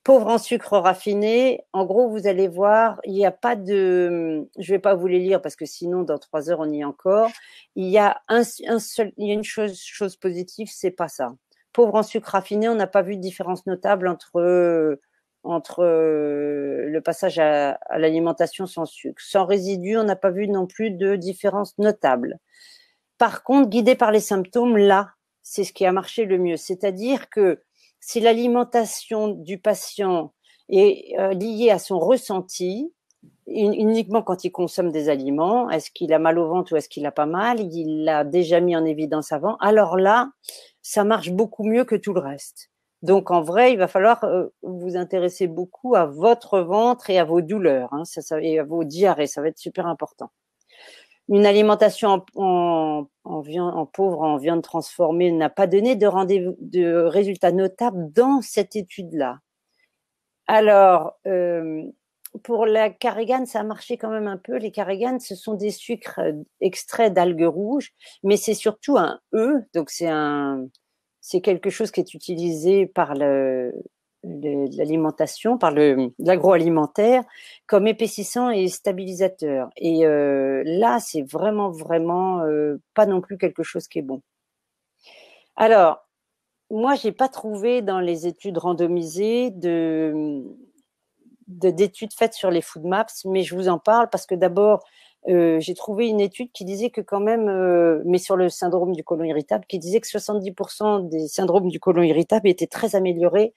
pauvre en sucre raffiné, en gros, vous allez voir, il n'y a pas de. Je ne vais pas vous les lire parce que sinon, dans 3 heures, on y est encore. Il y a il y a une chose positive, c'est pas ça. Pauvre en sucre raffiné, on n'a pas vu de différence notable entre le passage à l'alimentation sans sucre. Sans résidus, on n'a pas vu non plus de différence notable. Par contre, guidé par les symptômes, là, c'est ce qui a marché le mieux. C'est-à-dire que si l'alimentation du patient est liée à son ressenti, uniquement quand il consomme des aliments, est-ce qu'il a mal au ventre ou est-ce qu'il a pas mal, il l'a déjà mis en évidence avant, alors là, ça marche beaucoup mieux que tout le reste. Donc en vrai, il va falloir vous intéresser beaucoup à votre ventre et à vos douleurs, hein, et à vos diarrhées, ça va être super important. Une alimentation en pauvre en viande transformée n'a pas donné de résultats notables dans cette étude-là. Alors, pour la carrégane, ça a marché quand même un peu. Les carréganes, ce sont des sucres extraits d'algues rouges, mais c'est surtout un E, donc c'est quelque chose qui est utilisé par l'alimentation, par l'agroalimentaire, comme épaississant et stabilisateur. Et là, c'est vraiment, vraiment pas non plus quelque chose qui est bon. Alors, moi, j'ai pas trouvé dans les études randomisées d'études faites sur les food maps, mais je vous en parle parce que d'abord, j'ai trouvé une étude qui disait que quand même, mais sur le syndrome du côlon irritable, qui disait que 70% des syndromes du côlon irritable étaient très améliorés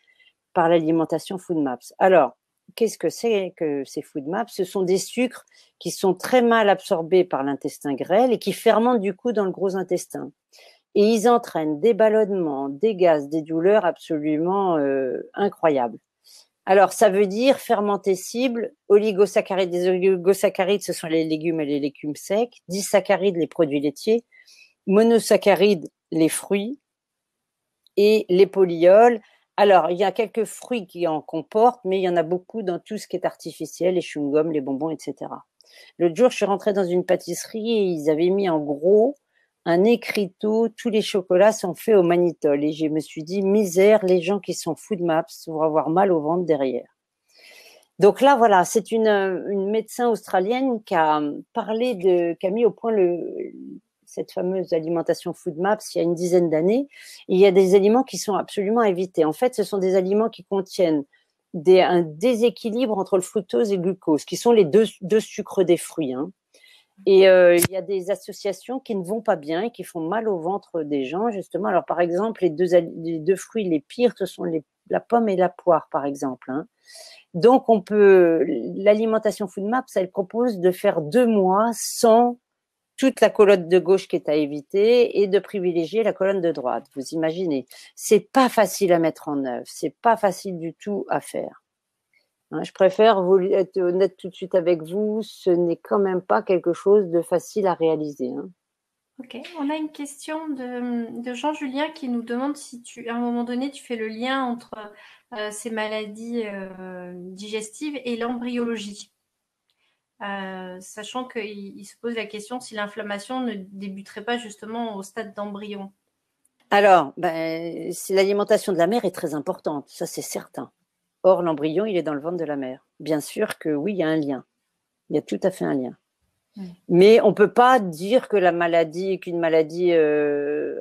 par l'alimentation food maps. Alors, qu'est-ce que c'est que ces food maps? Ce sont des sucres qui sont très mal absorbés par l'intestin grêle et qui fermentent du coup dans le gros intestin. Et ils entraînent des ballonnements, des gaz, des douleurs absolument incroyables. Alors, ça veut dire fermenter cible, oligosaccharides. Les oligosaccharides, ce sont les légumes et les légumes secs, disaccharides, les produits laitiers, monosaccharides, les fruits, et les polyols. Alors, il y a quelques fruits qui en comportent, mais il y en a beaucoup dans tout ce qui est artificiel, les chewing-gums, les bonbons, etc. L'autre jour, je suis rentrée dans une pâtisserie et ils avaient mis en gros un écriteau, tous les chocolats sont faits au mannitol. Et je me suis dit, misère, les gens qui sont food maps vont avoir mal au ventre derrière. Donc là, voilà, c'est une médecin australienne qui a qui a mis au point cette fameuse alimentation food maps il y a une dizaine d'années. Il y a des aliments qui sont absolument à éviter. En fait, ce sont des aliments qui contiennent un déséquilibre entre le fructose et le glucose, qui sont les deux sucres des fruits. Hein. Et il y a des associations qui ne vont pas bien et qui font mal au ventre des gens, justement. Alors, par exemple, les deux fruits les pires, ce sont la pomme et la poire, par exemple. Hein. Donc, l'alimentation Food Maps, elle propose de faire 2 mois sans toute la colonne de gauche qui est à éviter et de privilégier la colonne de droite. Vous imaginez, c'est pas facile à mettre en œuvre, c'est pas facile du tout à faire. Hein, je préfère être honnête tout de suite avec vous, ce n'est quand même pas quelque chose de facile à réaliser. Hein. Ok, on a une question de Jean-Julien qui nous demande si à un moment donné, tu fais le lien entre ces maladies digestives et l'embryologie. Sachant qu'il se pose la question si l'inflammation ne débuterait pas justement au stade d'embryon. Alors, l'alimentation de la mère est très importante, ça c'est certain. Or, l'embryon, il est dans le ventre de la mère. Bien sûr que oui, il y a un lien. Il y a tout à fait un lien. Mais on ne peut pas dire que qu'une maladie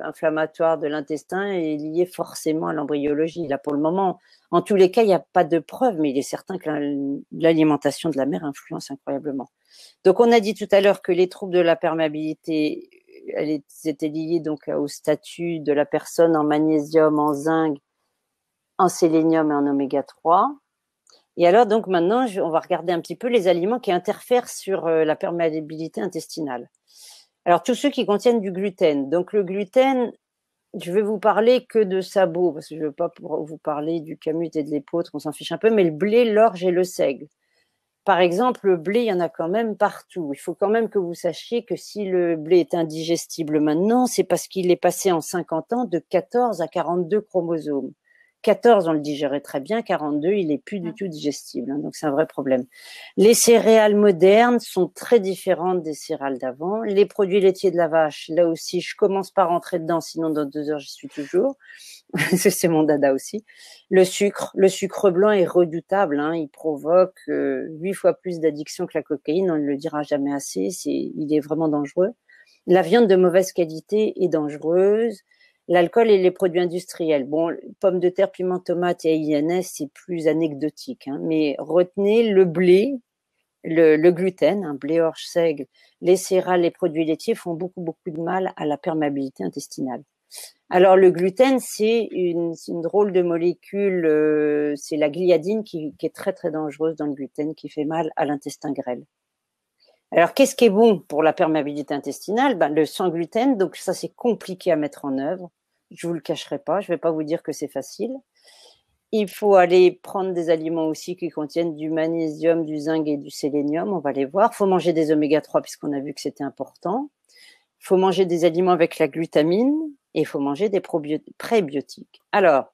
inflammatoire de l'intestin est liée forcément à l'embryologie. Là, pour le moment, en tous les cas, il n'y a pas de preuve, mais il est certain que l'alimentation de la mère influence incroyablement. Donc, on a dit tout à l'heure que les troubles de la perméabilité, elles étaient liées donc au statut de la personne en magnésium, en zinc, en sélénium et en oméga 3. Et alors, donc maintenant, on va regarder un petit peu les aliments qui interfèrent sur la perméabilité intestinale. Alors, tous ceux qui contiennent du gluten. Donc, le gluten, je vais vous parler que de sabots, parce que je ne veux pas vous parler du camut et de l'épeautre, on s'en fiche un peu, mais le blé, l'orge et le seigle. Par exemple, le blé, il y en a quand même partout. Il faut quand même que vous sachiez que si le blé est indigestible maintenant, c'est parce qu'il est passé en 50 ans de 14 à 42 chromosomes. 14, on le digérait très bien. 42, il est plus du tout digestible. Hein, donc, c'est un vrai problème. Les céréales modernes sont très différentes des céréales d'avant. Les produits laitiers de la vache, là aussi, je commence par rentrer dedans, sinon dans 2 heures, j'y suis toujours. C'est mon dada aussi. Le sucre blanc est redoutable. Hein, il provoque 8 fois plus d'addiction que la cocaïne. On ne le dira jamais assez. Il est vraiment dangereux. La viande de mauvaise qualité est dangereuse. L'alcool et les produits industriels. Bon, pommes de terre, piment, tomate et INS, c'est plus anecdotique. Hein, mais retenez le blé, le gluten, hein, blé, orge, seigle, les céréales, les produits laitiers font beaucoup, beaucoup de mal à la perméabilité intestinale. Alors, le gluten, c'est une drôle de molécule, c'est la gliadine qui est très, très dangereuse dans le gluten, qui fait mal à l'intestin grêle. Alors, qu'est-ce qui est bon pour la perméabilité intestinale? Le sans gluten, donc ça, c'est compliqué à mettre en œuvre. Je vous le cacherai pas, je vais pas vous dire que c'est facile. Il faut aller prendre des aliments aussi qui contiennent du magnésium, du zinc et du sélénium, on va les voir. Il faut manger des oméga 3 puisqu'on a vu que c'était important. Il faut manger des aliments avec la glutamine et il faut manger des prébiotiques. Alors,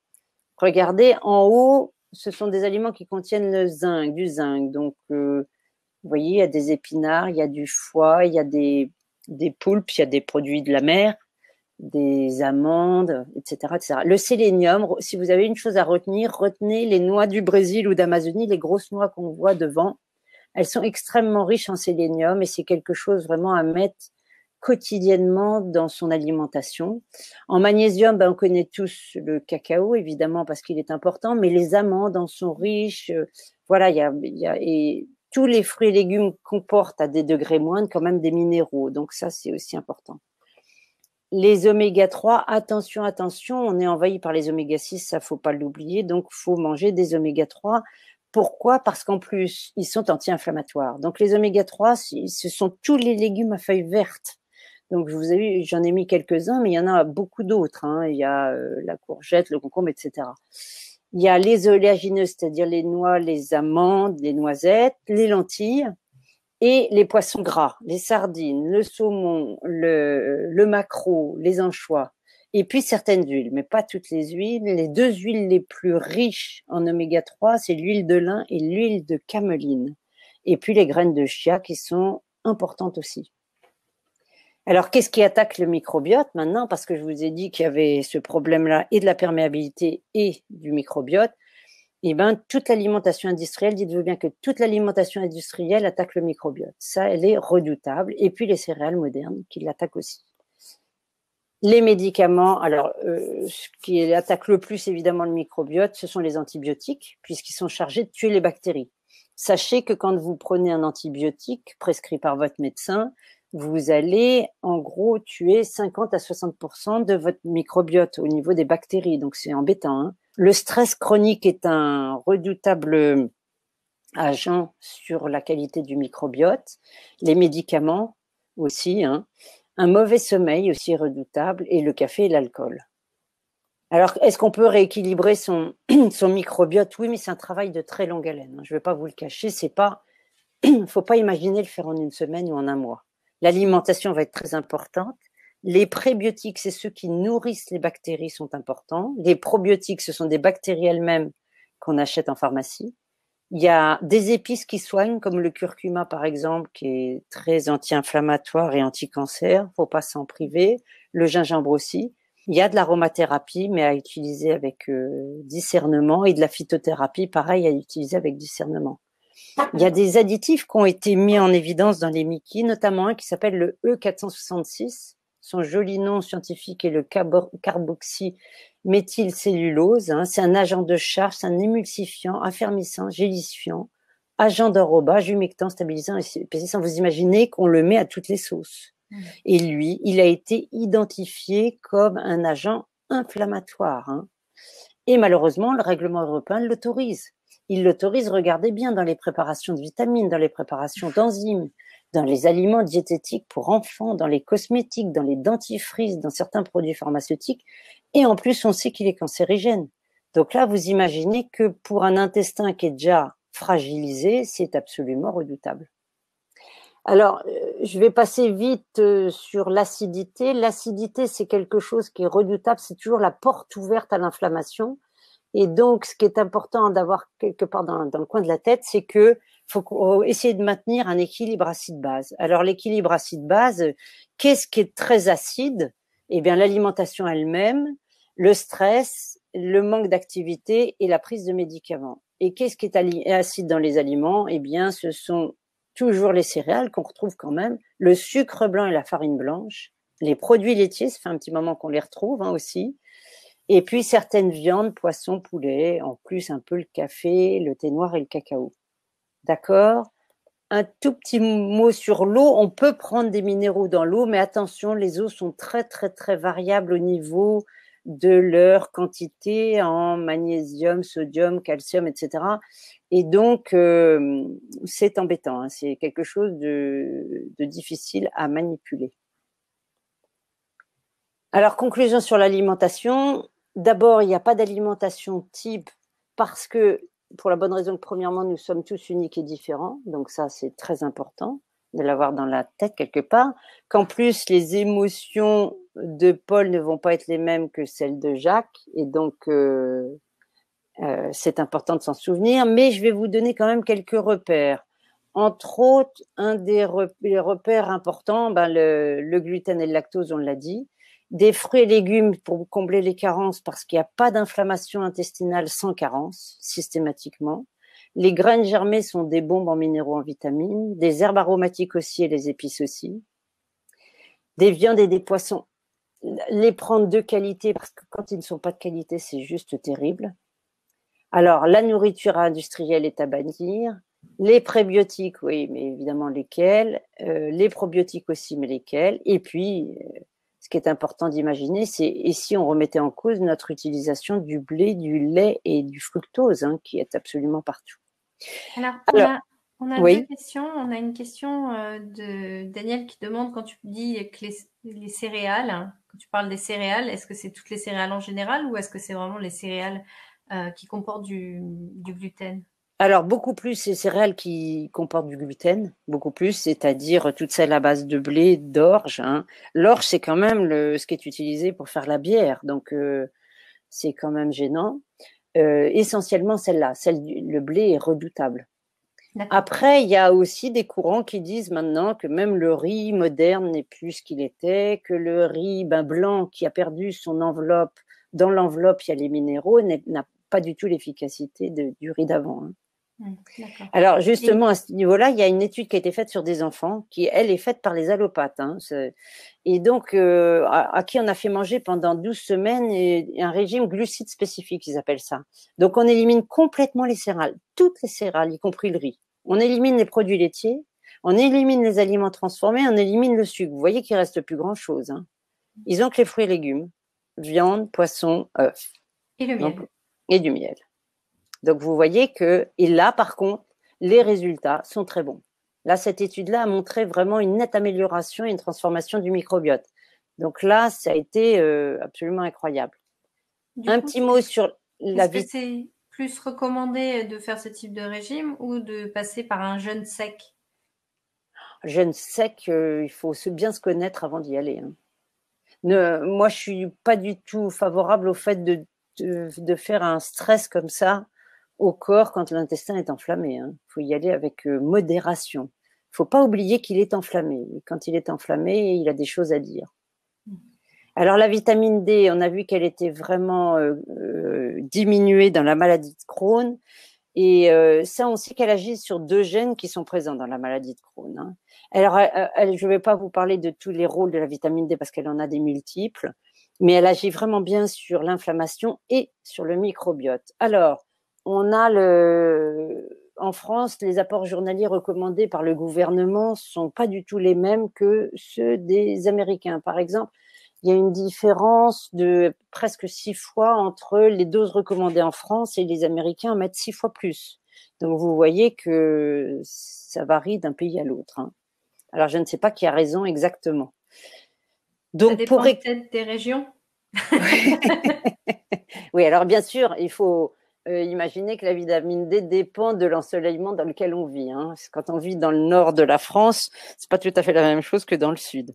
regardez en haut, ce sont des aliments qui contiennent le zinc, du zinc. Donc, vous voyez, il y a des épinards, il y a du foie, il y a des poulpes, il y a des produits de la mer, des amandes, etc., etc. Le sélénium, si vous avez une chose à retenir, retenez les noix du Brésil ou d'Amazonie, les grosses noix qu'on voit devant. Elles sont extrêmement riches en sélénium et c'est quelque chose vraiment à mettre quotidiennement dans son alimentation. En magnésium, on connaît tous le cacao, évidemment, parce qu'il est important, mais les amandes en sont riches. Voilà, et tous les fruits et légumes comportent à des degrés moindres quand même des minéraux. Donc ça, c'est aussi important. Les oméga 3, attention, on est envahi par les oméga 6, ça faut pas l'oublier, donc faut manger des oméga 3. Pourquoi? Parce qu'en plus, ils sont anti-inflammatoires. Donc les oméga 3, ce sont tous les légumes à feuilles vertes. Donc j'en ai mis quelques-uns, mais il y en a beaucoup d'autres. Il y a la courgette, le concombre, etc. Il y a les oléagineux, c'est-à-dire les noix, les amandes, les noisettes, les lentilles. Et les poissons gras, les sardines, le saumon, le maquereau, les anchois, et puis certaines huiles, mais pas toutes les huiles. Les deux huiles les plus riches en oméga 3, c'est l'huile de lin et l'huile de cameline. Et puis les graines de chia qui sont importantes aussi. Alors, qu'est-ce qui attaque le microbiote maintenant? Parce que je vous ai dit qu'il y avait ce problème-là et de la perméabilité et du microbiote. Eh ben, toute l'alimentation industrielle, dites-vous bien que toute l'alimentation industrielle attaque le microbiote. Ça, elle est redoutable. Et puis les céréales modernes qui l'attaquent aussi. Les médicaments, alors, ce qui attaque le plus évidemment le microbiote, ce sont les antibiotiques, puisqu'ils sont chargés de tuer les bactéries. Sachez que quand vous prenez un antibiotique prescrit par votre médecin, vous allez en gros tuer 50 à 60% de votre microbiote au niveau des bactéries. Donc c'est embêtant. Le stress chronique est un redoutable agent sur la qualité du microbiote. Les médicaments aussi. Un mauvais sommeil aussi redoutable, et le café et l'alcool. Alors, est-ce qu'on peut rééquilibrer son microbiote? Oui, mais c'est un travail de très longue haleine. Je ne vais pas vous le cacher. Il ne faut pas imaginer le faire en une semaine ou en un mois. L'alimentation va être très importante. Les prébiotiques, c'est ceux qui nourrissent les bactéries, sont importants. Les probiotiques, ce sont des bactéries elles-mêmes qu'on achète en pharmacie. Il y a des épices qui soignent, comme le curcuma, par exemple, qui est très anti-inflammatoire et anti-cancer. Faut pas s'en priver. Le gingembre aussi. Il y a de l'aromathérapie, mais à utiliser avec discernement, et de la phytothérapie, pareil, à utiliser avec discernement. Il y a des additifs qui ont été mis en évidence dans les Mickey, notamment un qui s'appelle le E466. Son joli nom scientifique est le carboxyméthylcellulose. C'est un agent de charge, c'est un émulsifiant, affermissant, gélifiant, agent d'enrobage, humectant, stabilisant et épaississant. Vous imaginez qu'on le met à toutes les sauces. Et lui, il a été identifié comme un agent inflammatoire. Et malheureusement, le règlement européen l'autorise. Il l'autorise, regardez bien, dans les préparations de vitamines, dans les préparations d'enzymes, dans les aliments diététiques pour enfants, dans les cosmétiques, dans les dentifrices, dans certains produits pharmaceutiques. Et en plus, on sait qu'il est cancérigène. Donc là, vous imaginez que pour un intestin qui est déjà fragilisé, c'est absolument redoutable. Alors, je vais passer vite sur l'acidité. L'acidité, c'est quelque chose qui est redoutable. C'est toujours la porte ouverte à l'inflammation. Et donc, ce qui est important d'avoir quelque part dans le coin de la tête, c'est que faut essayer de maintenir un équilibre acide-base. Alors, l'équilibre acide-base, qu'est-ce qui est très acide? Eh bien, l'alimentation elle-même, le stress, le manque d'activité et la prise de médicaments. Et qu'est-ce qui est acide dans les aliments? Eh bien, ce sont toujours les céréales qu'on retrouve quand même, le sucre blanc et la farine blanche, les produits laitiers, ça fait un petit moment qu'on les retrouve aussi, et puis certaines viandes, poissons, poulets, en plus un peu le café, le thé noir et le cacao. D'accord? Un tout petit mot sur l'eau. On peut prendre des minéraux dans l'eau, mais attention, les eaux sont très, très, très variables au niveau de leur quantité en magnésium, sodium, calcium, etc. Et donc, c'est embêtant. C'est quelque chose de difficile à manipuler. Alors, conclusion sur l'alimentation. D'abord, il n'y a pas d'alimentation type parce que, pour la bonne raison que, premièrement, nous sommes tous uniques et différents. Donc ça, c'est très important de l'avoir dans la tête quelque part. Qu'en plus, les émotions de Paul ne vont pas être les mêmes que celles de Jacques. Et donc, C'est important de s'en souvenir, mais je vais vous donner quand même quelques repères. Entre autres, un des les repères importants, le gluten et le lactose, on l'a dit. Des fruits et légumes pour combler les carences, parce qu'il n'y a pas d'inflammation intestinale sans carence, systématiquement. Les graines germées sont des bombes en minéraux, en vitamines. Des herbes aromatiques aussi et les épices aussi. Des viandes et des poissons. Les prendre de qualité, parce que quand ils ne sont pas de qualité, c'est juste terrible. Alors, la nourriture industrielle est à bannir. Les prébiotiques, oui, mais évidemment lesquels. Les probiotiques aussi, mais lesquels. Et puis, ce qui est important d'imaginer, c'est et si on remettait en cause notre utilisation du blé, du lait et du fructose, hein, qui est absolument partout. Alors, Alors, on a deux oui. questions. On a une question de Daniel qui demande quand tu dis que les céréales, hein, quand tu parles des céréales, est-ce que c'est toutes les céréales en général ou est-ce que c'est vraiment les céréales qui comportent du gluten? Alors, beaucoup plus les céréales qui comportent du gluten, beaucoup plus, c'est-à-dire toutes celles à base de blé, d'orge, hein. L'orge, c'est quand même ce qui est utilisé pour faire la bière, donc c'est quand même gênant. Essentiellement celle-là, le blé est redoutable. Après, il y a aussi des courants qui disent maintenant que même le riz moderne n'est plus ce qu'il était, que le riz blanc qui a perdu son enveloppe, dans l'enveloppe il y a les minéraux, n'a pas du tout l'efficacité du riz d'avant, hein. Alors justement, à ce niveau-là, il y a une étude qui a été faite sur des enfants, qui, elle, est faite par les allopathes, hein. Et donc, à qui on a fait manger pendant 12 semaines un régime glucide spécifique, ils appellent ça. Donc, on élimine complètement les céréales, toutes les céréales, y compris le riz. On élimine les produits laitiers, on élimine les aliments transformés, on élimine le sucre. Vous voyez qu'il ne reste plus grand-chose, hein. Ils ont que les fruits et légumes, viande, poisson, œufs. Et le miel. Et du miel. Donc, vous voyez que, et là, par contre, les résultats sont très bons. Là, cette étude-là a montré vraiment une nette amélioration et une transformation du microbiote. Donc là, ça a été absolument incroyable. Petit mot sur la vie. Est-ce que c'est plus recommandé de faire ce type de régime ou de passer par un jeûne sec? Jeûne sec, il faut bien se connaître avant d'y aller, hein. Moi, je suis pas du tout favorable au fait de faire un stress comme ça au corps quand l'intestin est enflammé, hein. Il faut y aller avec modération. Il ne faut pas oublier qu'il est enflammé. Et quand il est enflammé, il a des choses à dire. Alors la vitamine D, on a vu qu'elle était vraiment diminuée dans la maladie de Crohn. Et ça, on sait qu'elle agit sur 2 gènes qui sont présents dans la maladie de Crohn, hein. Alors, je ne vais pas vous parler de tous les rôles de la vitamine D parce qu'elle en a des multiples, mais elle agit vraiment bien sur l'inflammation et sur le microbiote. Alors, on a en France, les apports journaliers recommandés par le gouvernement sont pas du tout les mêmes que ceux des Américains. Par exemple, il y a une différence de presque 6 fois entre les doses recommandées en France et les Américains en mettent 6 fois plus. Donc, vous voyez que ça varie d'un pays à l'autre, hein. Alors, je ne sais pas qui a raison exactement. Donc, ça dépend peut-être des régions. Oui, alors bien sûr, il faut imaginer que la vitamine D dépend de l'ensoleillement dans lequel on vit, hein. Quand on vit dans le nord de la France, c'est pas tout à fait la même chose que dans le sud.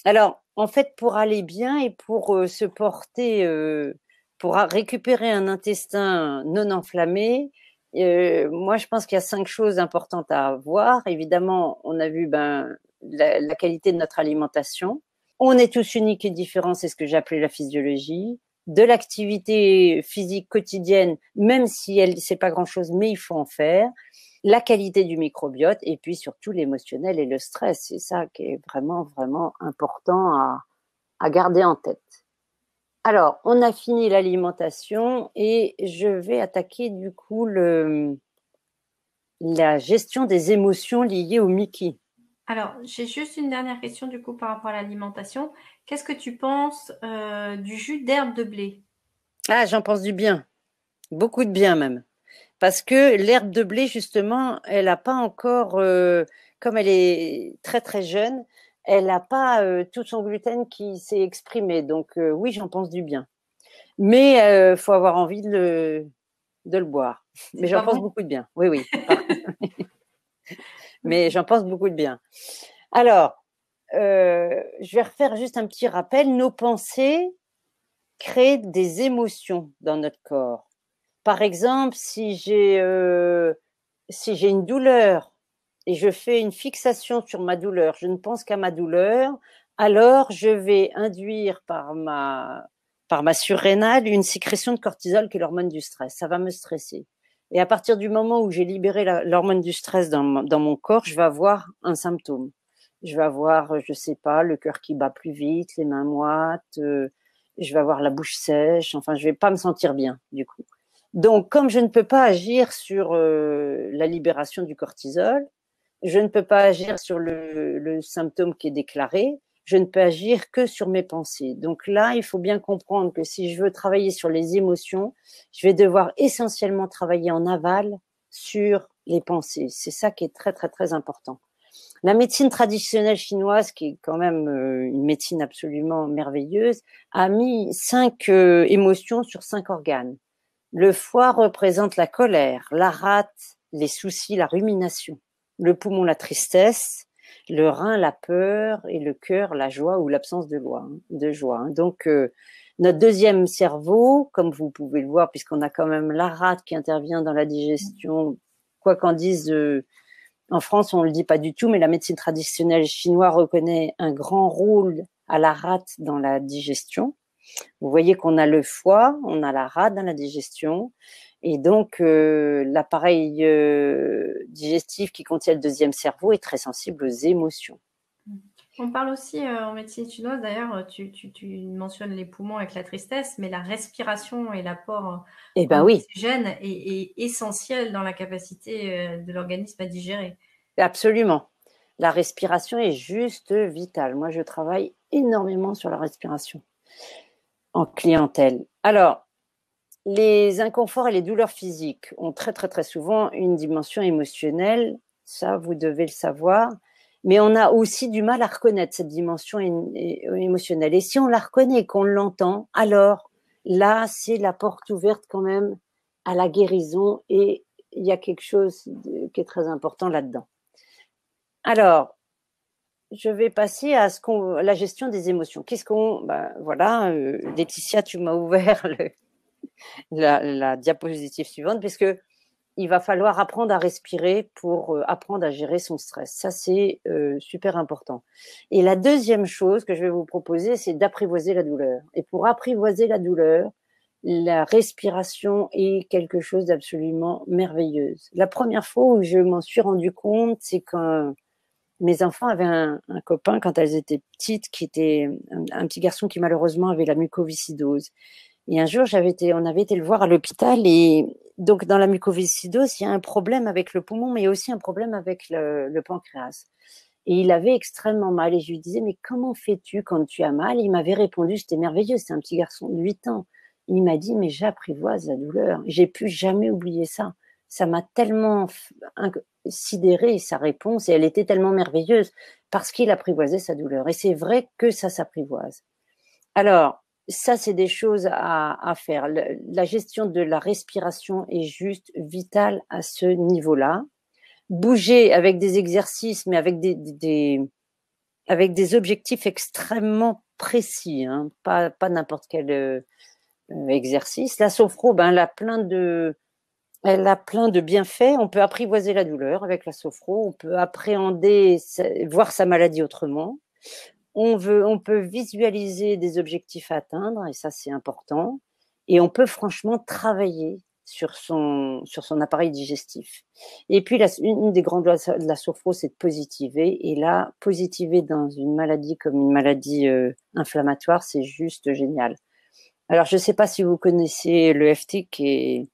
Alors, en fait, pour aller bien et pour se porter, pour récupérer un intestin non enflammé, moi, je pense qu'il y a 5 choses importantes à avoir. Évidemment, on a vu la qualité de notre alimentation. On est tous uniques et différents, c'est ce que j'ai appelé la physiologie. De l'activité physique quotidienne, même si c'est pas grand-chose, mais il faut en faire. La qualité du microbiote et puis surtout l'émotionnel et le stress. C'est ça qui est vraiment, vraiment important à garder en tête. Alors, on a fini l'alimentation et je vais attaquer du coup la gestion des émotions liées au Mickey. Alors, j'ai juste une dernière question du coup par rapport à l'alimentation. Qu'est-ce que tu penses du jus d'herbe de blé? Ah, j'en pense du bien. Beaucoup de bien même. Parce que l'herbe de blé, justement, elle n'a pas encore, comme elle est très très jeune, elle n'a pas tout son gluten qui s'est exprimé. Donc oui, j'en pense du bien. Mais il faut avoir envie de le boire. Mais j'en pense beaucoup de bien. Oui, oui. Mais j'en pense beaucoup de bien. Alors, je vais refaire juste un petit rappel. Nos pensées créent des émotions dans notre corps. par exemple, si j'ai une douleur et je fais une fixation sur ma douleur, je ne pense qu'à ma douleur, alors je vais induire par ma surrénale une sécrétion de cortisol qui est l'hormone du stress. Ça va me stresser. Et à partir du moment où j'ai libéré l'hormone du stress dans mon corps, je vais avoir un symptôme. Je vais avoir, je sais pas, le cœur qui bat plus vite, les mains moites, je vais avoir la bouche sèche, enfin, je vais pas me sentir bien, du coup. Donc, comme je ne peux pas agir sur la libération du cortisol, je ne peux pas agir sur le symptôme qui est déclaré, je ne peux agir que sur mes pensées. Donc là, il faut bien comprendre que si je veux travailler sur les émotions, je vais devoir essentiellement travailler en aval sur les pensées. C'est ça qui est très, très, très important. La médecine traditionnelle chinoise, qui est quand même une médecine absolument merveilleuse, a mis 5 émotions sur 5 organes. Le foie représente la colère, la rate, les soucis, la rumination. Le poumon, la tristesse, le rein, la peur, et le cœur, la joie ou l'absence de joie. Donc, notre deuxième cerveau, comme vous pouvez le voir, puisqu'on a quand même la rate qui intervient dans la digestion, quoi qu'en dise, en France, on ne le dit pas du tout, mais la médecine traditionnelle chinoise reconnaît un grand rôle à la rate dans la digestion. Vous voyez qu'on a le foie, on a la rate dans la digestion, et donc l'appareil digestif qui contient le deuxième cerveau est très sensible aux émotions. On parle aussi en médecine chinoise, d'ailleurs, tu mentionnes les poumons avec la tristesse, mais la respiration et l'apport en Oui, oxygène est essentiel dans la capacité de l'organisme à digérer. absolument. La respiration est juste vitale. Moi, je travaille énormément sur la respiration en clientèle. Alors, les inconforts et les douleurs physiques ont très, très, très souvent une dimension émotionnelle. Ça, vous devez le savoir. Mais on a aussi du mal à reconnaître cette dimension émotionnelle. Et si on la reconnaît et qu'on l'entend, alors là, c'est la porte ouverte quand même à la guérison. Et il y a quelque chose qui est très important là-dedans. Alors, je vais passer à la gestion des émotions. Voilà, Laetitia, tu m'as ouvert la diapositive suivante, puisque il va falloir apprendre à respirer pour apprendre à gérer son stress. Ça, c'est super important. Et la deuxième chose que je vais vous proposer, c'est d'apprivoiser la douleur. Et pour apprivoiser la douleur, la respiration est quelque chose d'absolument merveilleuse. La première fois où je m'en suis rendu compte, c'est quand mes enfants avaient un copain quand elles étaient petites, qui était un petit garçon qui malheureusement avait la mucoviscidose. Et un jour, on avait été le voir à l'hôpital, et donc dans la mucoviscidose, il y a un problème avec le poumon, mais il y a aussi un problème avec le pancréas. Et il avait extrêmement mal, et je lui disais, mais comment fais-tu quand tu as mal? Il m'avait répondu, c'était merveilleux, c'est un petit garçon de 8 ans. Il m'a dit, mais j'apprivoise la douleur. J'ai pu jamais oublier ça. Ça m'a tellement sidéré, sa réponse, et elle était tellement merveilleuse parce qu'il apprivoisait sa douleur. Et c'est vrai que ça s'apprivoise. Alors, ça, c'est des choses à faire. La gestion de la respiration est juste vitale à ce niveau-là. Bouger avec des exercices, mais avec avec des objectifs extrêmement précis, hein, pas n'importe quel exercice. La sophro, elle a plein de bienfaits. On peut apprivoiser la douleur avec la sophro, on peut appréhender, voir sa maladie autrement. On peut visualiser des objectifs à atteindre, et ça, c'est important. Et on peut franchement travailler sur son appareil digestif. Et puis, une des grandes lois de la sophro, c'est de positiver. Et là, positiver dans une maladie comme une maladie inflammatoire, c'est juste génial. Alors, je ne sais pas si vous connaissez l'EFT, qui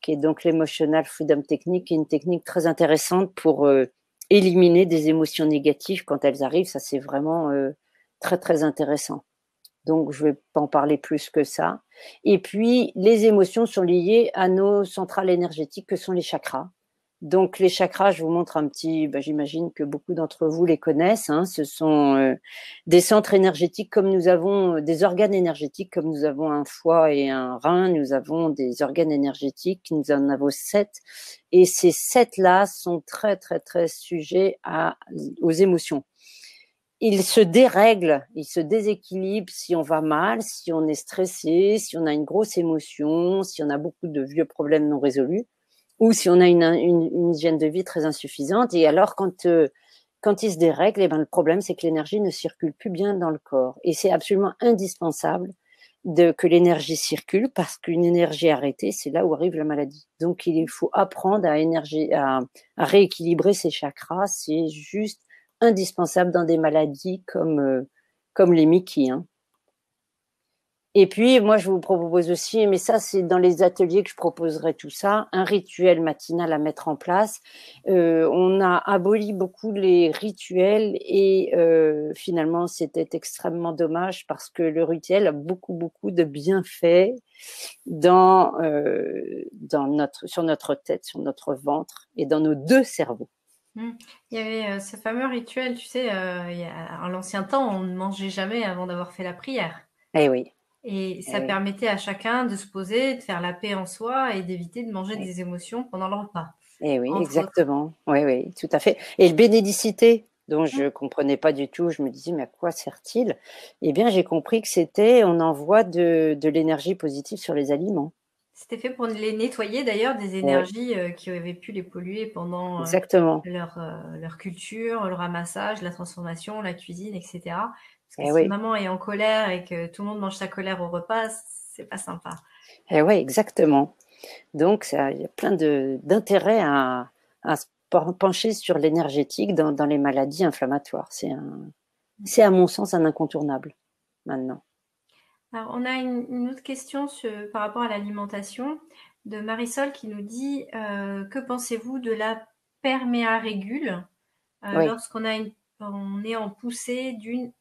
est donc l'Emotional Freedom Technique, qui est une technique très intéressante pour éliminer des émotions négatives quand elles arrivent. Ça, c'est vraiment très, très intéressant. Donc, je ne vais pas en parler plus que ça. Et puis, les émotions sont liées à nos centrales énergétiques que sont les chakras. Donc, les chakras, je vous montre un petit, j'imagine que beaucoup d'entre vous les connaissent, hein. Ce sont des centres énergétiques comme nous avons des organes énergétiques, comme nous avons un foie et un rein, nous avons des organes énergétiques, nous en avons 7. Et ces 7-là sont très, très, très sujets aux émotions. il se dérègle, il se déséquilibre si on va mal, si on est stressé, si on a une grosse émotion, si on a beaucoup de vieux problèmes non résolus, ou si on a une hygiène de vie très insuffisante. Et alors, quand il se dérègle, eh ben, le problème, c'est que l'énergie ne circule plus bien dans le corps. Et c'est absolument indispensable que l'énergie circule, parce qu'une énergie arrêtée, c'est là où arrive la maladie. Donc, il faut apprendre à rééquilibrer ses chakras. C'est juste indispensable dans des maladies comme les Mickey, hein. Et puis, moi, je vous propose aussi, mais ça, c'est dans les ateliers que je proposerai tout ça, un rituel matinal à mettre en place. On a aboli beaucoup les rituels et finalement, c'était extrêmement dommage parce que le rituel a beaucoup, beaucoup de bienfaits sur notre tête, sur notre ventre et dans nos deux cerveaux. Il y avait ce fameux rituel, tu sais, en l'ancien temps, on ne mangeait jamais avant d'avoir fait la prière. Eh oui. Et ça permettait à chacun de se poser, de faire la paix en soi et d'éviter de manger des émotions pendant le repas. Eh oui, Entre autres. exactement. Oui, oui, tout à fait. Et le bénédicité, dont je comprenais pas du tout, je me disais, mais à quoi sert-il? Eh bien, j'ai compris que on envoie de l'énergie positive sur les aliments. C'était fait pour les nettoyer d'ailleurs des Oui, énergies qui avaient pu les polluer pendant exactement. leur culture, le ramassage, la transformation, la cuisine, etc. Parce que Eh si oui, maman est en colère et que tout le monde mange sa colère au repas, c'est pas sympa. eh oui, exactement. Donc, il y a plein d'intérêts à se pencher sur l'énergétique dans les maladies inflammatoires. C'est à mon sens un incontournable maintenant. Alors, on a une autre question par rapport à l'alimentation de Marisol qui nous dit que pensez-vous de la perméarégule Oui. on est en poussée d'une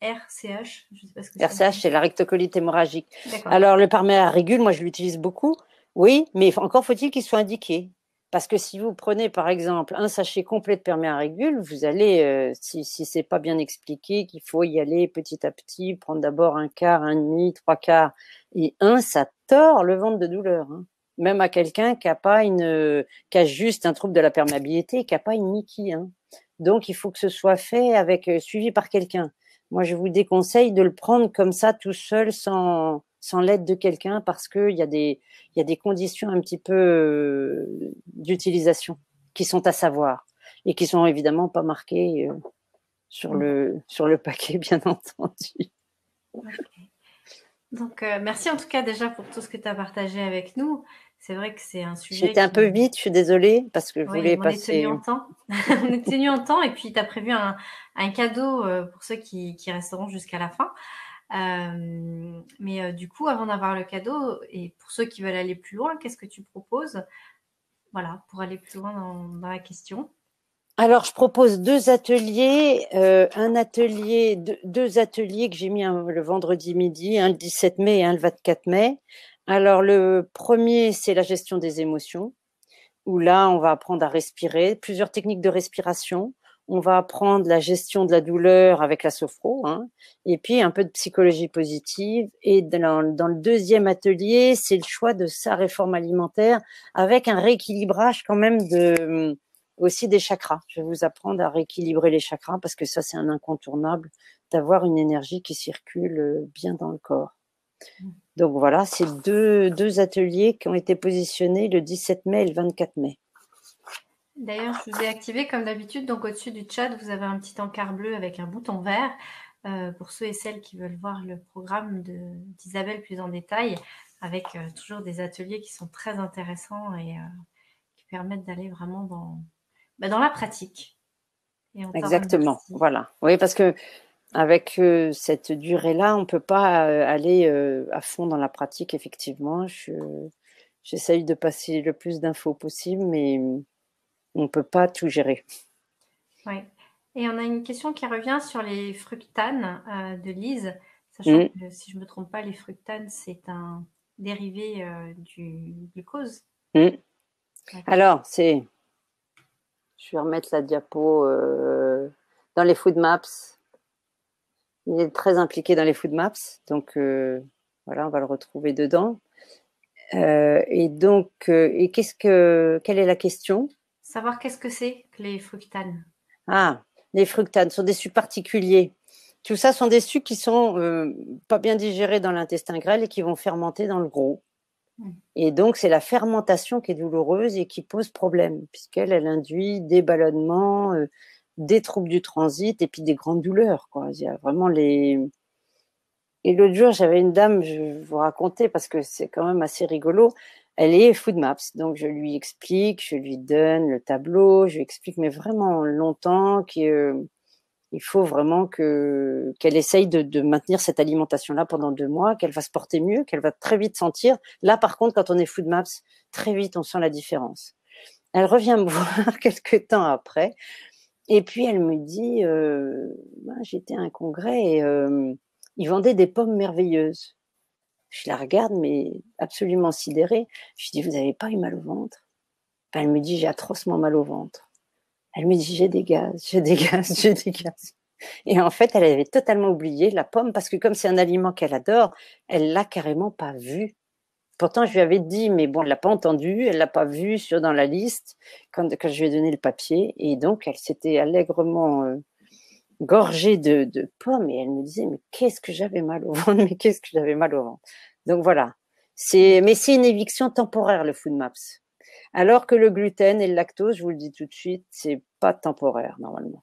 RCH? Je sais pas ce que c'est. RCH, c'est la rectocolite hémorragique. D'accord. Alors, le parméa régule, moi, je l'utilise beaucoup. Oui, mais encore faut-il qu'il soit indiqué. Parce que si vous prenez, par exemple, un sachet complet de perméa régule, vous allez, si c'est pas bien expliqué, qu'il faut y aller petit à petit, prendre d'abord un quart, un demi, trois quarts, et ça tord le ventre de douleur, hein. Même à quelqu'un qui a juste un trouble de la perméabilité, qui a pas une Mickey, hein. Donc, il faut que ce soit fait suivi par quelqu'un. Moi, je vous déconseille de le prendre comme ça tout seul, sans l'aide de quelqu'un, parce qu'il y a des conditions un petit peu d'utilisation qui sont à savoir et qui sont évidemment pas marquées sur le paquet, bien entendu. Okay. Donc, merci en tout cas déjà pour tout ce que tu as partagé avec nous. C'est vrai que c'est un sujet J'étais un peu vite, je suis désolée, parce que je Oui, voulais on est tenu passer. en temps. On est tenu en temps et puis tu as prévu un cadeau pour ceux qui resteront jusqu'à la fin. Mais du coup, avant d'avoir le cadeau, et pour ceux qui veulent aller plus loin, qu'est-ce que tu proposes? Voilà, pour aller plus loin dans la question. Alors, je propose deux ateliers, deux ateliers que j'ai mis le vendredi midi, un le 17 mai et un le 24 mai. Alors, le premier, c'est la gestion des émotions, où là, on va apprendre à respirer, plusieurs techniques de respiration. On va apprendre la gestion de la douleur avec la sophro, hein, et puis un peu de psychologie positive. Et dans le deuxième atelier, c'est le choix de sa réforme alimentaire avec un rééquilibrage quand même aussi des chakras. Je vais vous apprendre à rééquilibrer les chakras parce que ça, c'est un incontournable d'avoir une énergie qui circule bien dans le corps. Donc voilà, c'est deux ateliers qui ont été positionnés le 17 mai et le 24 mai. D'ailleurs, je vous ai activé comme d'habitude. Donc, au-dessus du chat, vous avez un petit encart bleu avec un bouton vert pour ceux et celles qui veulent voir le programme d'Isabelle plus en détail, avec toujours des ateliers qui sont très intéressants et qui permettent d'aller vraiment dans la pratique. Et on te Exactement, remercie. voilà. Oui, parce que avec cette durée-là, on peut pas aller à fond dans la pratique, effectivement. J'essaye de passer le plus d'infos possible, mais on peut pas tout gérer. Oui. Et on a une question qui revient sur les fructanes de Lise, sachant Mm. que si je ne me trompe pas, les fructanes, c'est un dérivé du glucose. Mm. D'accord. Alors, je vais remettre la diapo dans les food maps. Il est très impliqué dans les food maps, donc voilà, on va le retrouver dedans. Et donc, quelle est la question? Savoir qu'est-ce que c'est que les fructanes. Ah, Les fructanes sont des sucs particuliers. Tout ça sont des sucs qui sont pas bien digérés dans l'intestin grêle et qui vont fermenter dans le gros. Et donc, c'est la fermentation qui est douloureuse et qui pose problème, puisqu'elle induit des ballonnements, des troubles du transit et puis des grandes douleurs, quoi. Il y a vraiment les... Et l'autre jour, j'avais une dame, je vais vous raconter parce que c'est quand même assez rigolo. Elle est Food Maps, donc je lui explique, je lui donne le tableau, je lui explique, mais vraiment longtemps qu'il faut vraiment qu'elle essaye de maintenir cette alimentation-là pendant 2 mois, qu'elle va se porter mieux, qu'elle va très vite sentir. Là, par contre, quand on est Food Maps, très vite, on sent la différence. Elle revient me voir quelques temps après, et puis elle me dit, j'étais à un congrès et ils vendaient des pommes merveilleuses. Je la regarde, mais absolument sidérée. Je lui dis, vous n'avez pas eu mal au ventre? Elle me dit, j'ai atrocement mal au ventre. Elle me dit, j'ai des gaz, j'ai des gaz, j'ai des gaz. Et en fait, elle avait totalement oublié la pomme parce que comme c'est un aliment qu'elle adore, elle l'a carrément pas vu. Pourtant, je lui avais dit, mais bon, elle l'a pas entendu, elle l'a pas vu dans la liste quand je lui ai donné le papier. Et donc, elle s'était allègrement gorgée de pommes et elle me disait, mais qu'est-ce que j'avais mal au ventre, mais qu'est-ce que j'avais mal au ventre. Donc voilà. Mais c'est une éviction temporaire, le Food Maps. Alors que le gluten et le lactose, je vous le dis tout de suite, c'est pas temporaire normalement.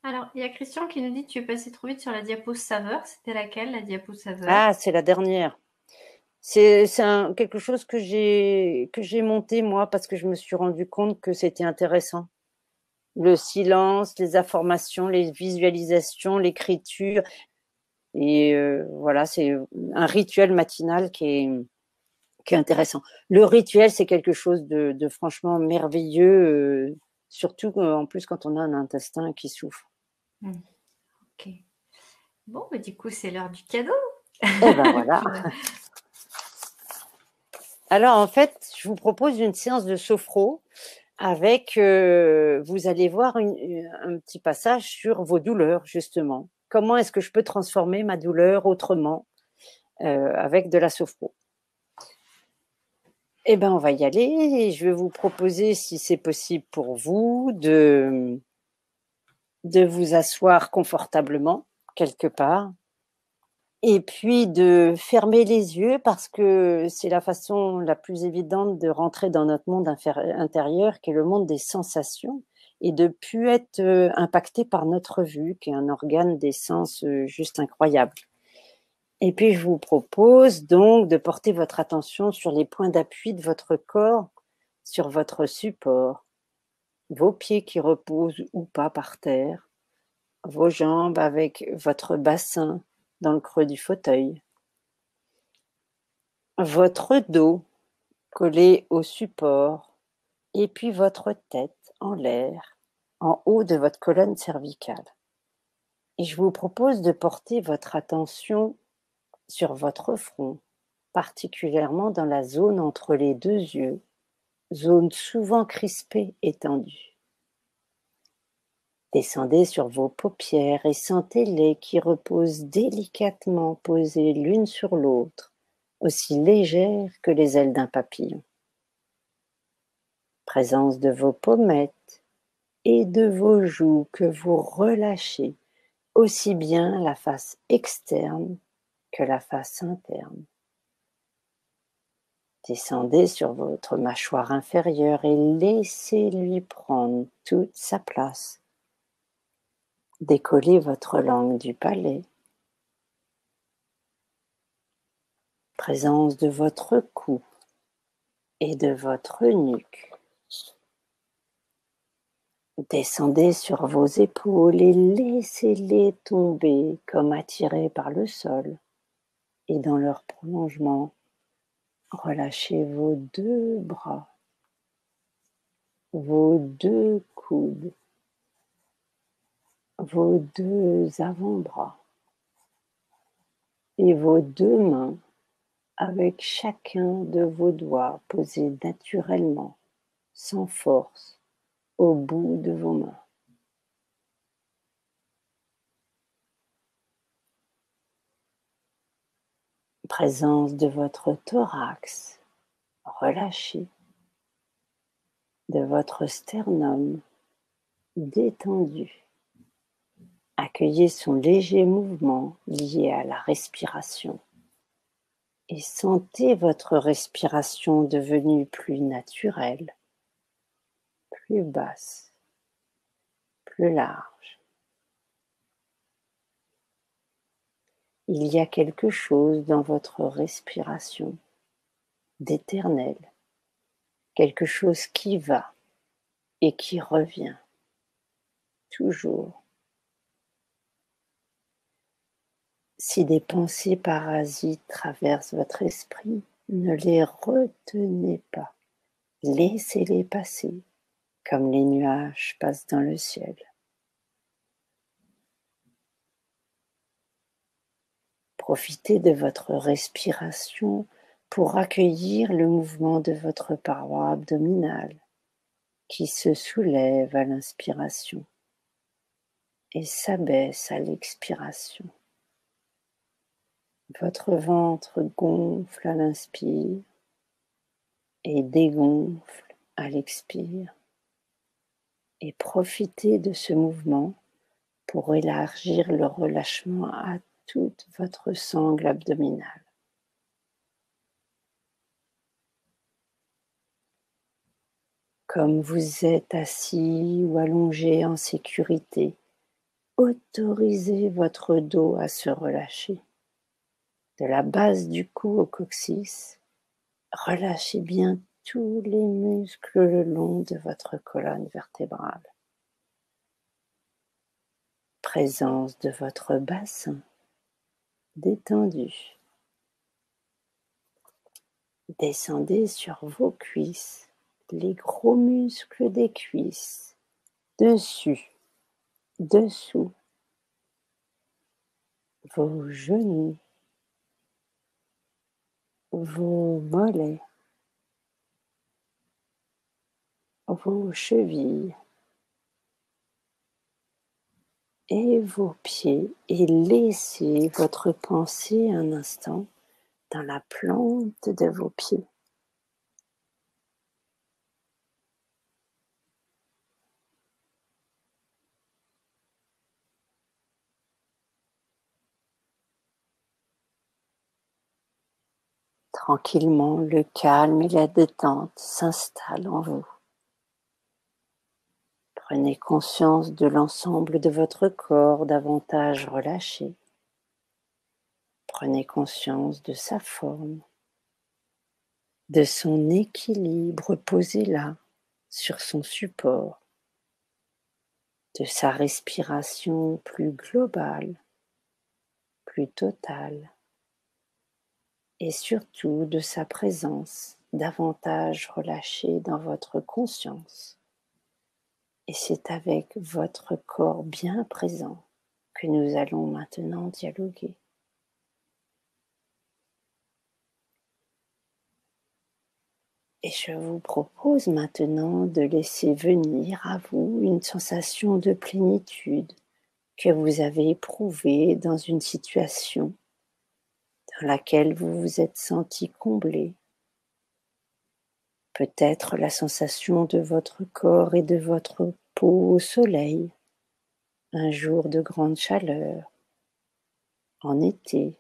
Alors, il y a Christian qui nous dit, tu es passé trop vite sur la diapo saveur. C'était laquelle, la diapo saveur? Ah, c'est la dernière. C'est quelque chose que j'ai monté moi parce que je me suis rendu compte que c'était intéressant. Le silence, les informations, les visualisations, l'écriture. Et voilà, c'est un rituel matinal qui est intéressant. Le rituel, c'est quelque chose de franchement merveilleux, surtout en plus quand on a un intestin qui souffre. Ok. Bon, bah, du coup, c'est l'heure du cadeau. Et ben voilà. Alors en fait, je vous propose une séance de sophro avec, vous allez voir un petit passage sur vos douleurs justement. Comment est-ce que je peux transformer ma douleur autrement avec de la sophro? Eh ben, on va y aller et je vais vous proposer, si c'est possible pour vous, de vous asseoir confortablement quelque part et puis de fermer les yeux parce que c'est la façon la plus évidente de rentrer dans notre monde intérieur qui est le monde des sensations et de plus être impacté par notre vue qui est un organe des sens juste incroyable. Et puis, je vous propose donc de porter votre attention sur les points d'appui de votre corps, sur votre support, vos pieds qui reposent ou pas par terre, vos jambes avec votre bassin dans le creux du fauteuil, votre dos collé au support et puis votre tête en l'air, en haut de votre colonne cervicale. Et je vous propose de porter votre attention sur votre front, particulièrement dans la zone entre les 2 yeux, zone souvent crispée et tendue. Descendez sur vos paupières et sentez-les qui reposent délicatement posées l'une sur l'autre, aussi légères que les ailes d'un papillon. Présence de vos pommettes et de vos joues que vous relâchez, aussi bien la face externe que la face interne. Descendez sur votre mâchoire inférieure et laissez-lui prendre toute sa place. Décollez votre langue du palais. Présence de votre cou et de votre nuque. Descendez sur vos épaules et laissez-les tomber comme attirés par le sol. Et dans leur prolongement, relâchez vos 2 bras, vos 2 coudes, vos 2 avant-bras et vos 2 mains avec chacun de vos doigts posés naturellement, sans force, au bout de vos mains. Présence de votre thorax relâché, de votre sternum détendu. Accueillez son léger mouvement lié à la respiration et sentez votre respiration devenue plus naturelle, plus basse, plus large. Il y a quelque chose dans votre respiration d'éternel, quelque chose qui va et qui revient toujours. Si des pensées parasites traversent votre esprit, ne les retenez pas. Laissez-les passer, comme les nuages passent dans le ciel. Profitez de votre respiration pour accueillir le mouvement de votre paroi abdominale qui se soulève à l'inspiration et s'abaisse à l'expiration. Votre ventre gonfle à l'inspire et dégonfle à l'expire. Et profitez de ce mouvement pour élargir le relâchement à toute votre sangle abdominale. Comme vous êtes assis ou allongé en sécurité, autorisez votre dos à se relâcher. De la base du cou au coccyx, relâchez bien tous les muscles le long de votre colonne vertébrale. Présence de votre bassin détendu. Descendez sur vos cuisses, les gros muscles des cuisses, dessus, dessous, vos genoux, vos mollets, vos chevilles et vos pieds et laissez votre pensée un instant dans la plante de vos pieds. Tranquillement, le calme et la détente s'installent en vous. Prenez conscience de l'ensemble de votre corps davantage relâché. Prenez conscience de sa forme, de son équilibre posé là, sur son support, de sa respiration plus globale, plus totale, et surtout de sa présence davantage relâchée dans votre conscience. Et c'est avec votre corps bien présent que nous allons maintenant dialoguer. Et je vous propose maintenant de laisser venir à vous une sensation de plénitude que vous avez éprouvée dans une situation dans laquelle vous vous êtes senti comblé. Peut-être la sensation de votre corps et de votre peau au soleil, un jour de grande chaleur, en été,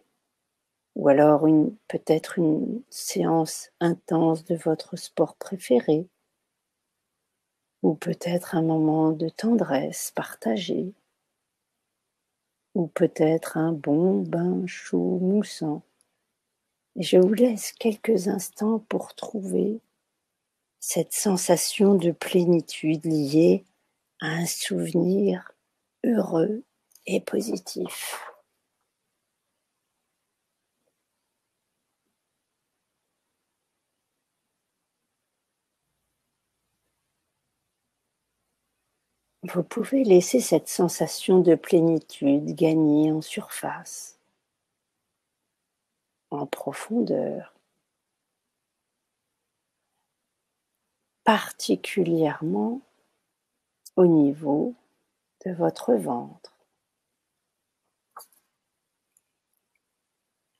ou alors peut-être une séance intense de votre sport préféré, ou peut-être un moment de tendresse partagée, ou peut-être un bon bain chaud moussant. Et je vous laisse quelques instants pour trouver cette sensation de plénitude liée à un souvenir heureux et positif. Vous pouvez laisser cette sensation de plénitude gagner en surface, en profondeur, particulièrement au niveau de votre ventre.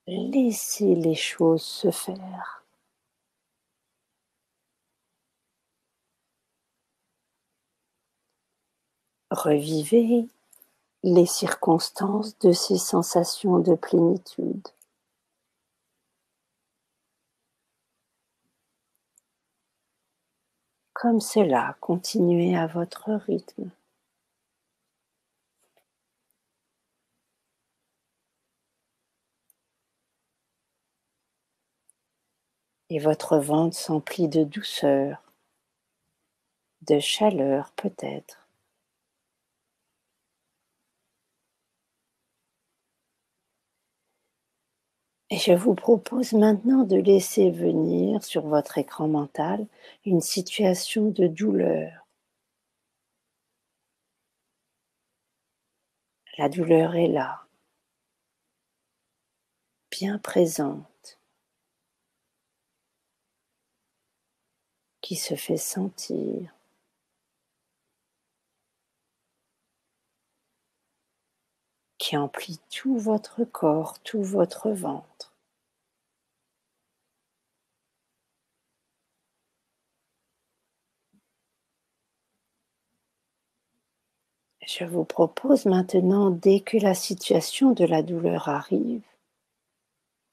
Laissez les choses se faire. Revivez les circonstances de ces sensations de plénitude. Comme cela, continuez à votre rythme. Et votre ventre s'emplit de douceur, de chaleur peut-être. Et je vous propose maintenant de laisser venir sur votre écran mental une situation de douleur. La douleur est là, bien présente, qui se fait sentir. Qui emplit tout votre corps, tout votre ventre. Je vous propose maintenant, dès que la situation de la douleur arrive,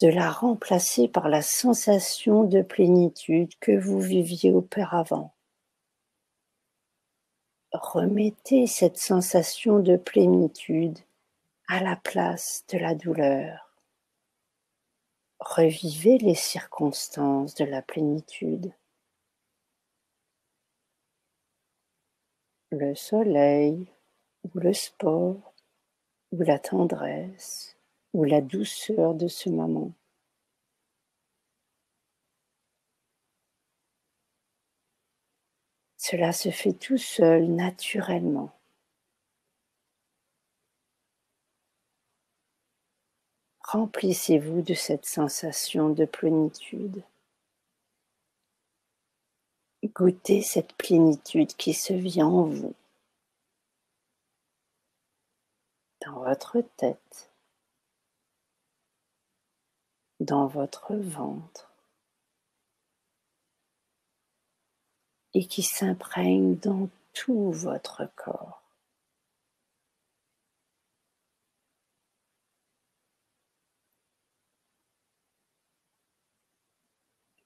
de la remplacer par la sensation de plénitude que vous viviez auparavant. Remettez cette sensation de plénitude à la place de la douleur. Revivez les circonstances de la plénitude. Le soleil, ou le sport, ou la tendresse, ou la douceur de ce moment. Cela se fait tout seul, naturellement. Remplissez-vous de cette sensation de plénitude. Goûtez cette plénitude qui se vit en vous, dans votre tête, dans votre ventre, et qui s'imprègne dans tout votre corps.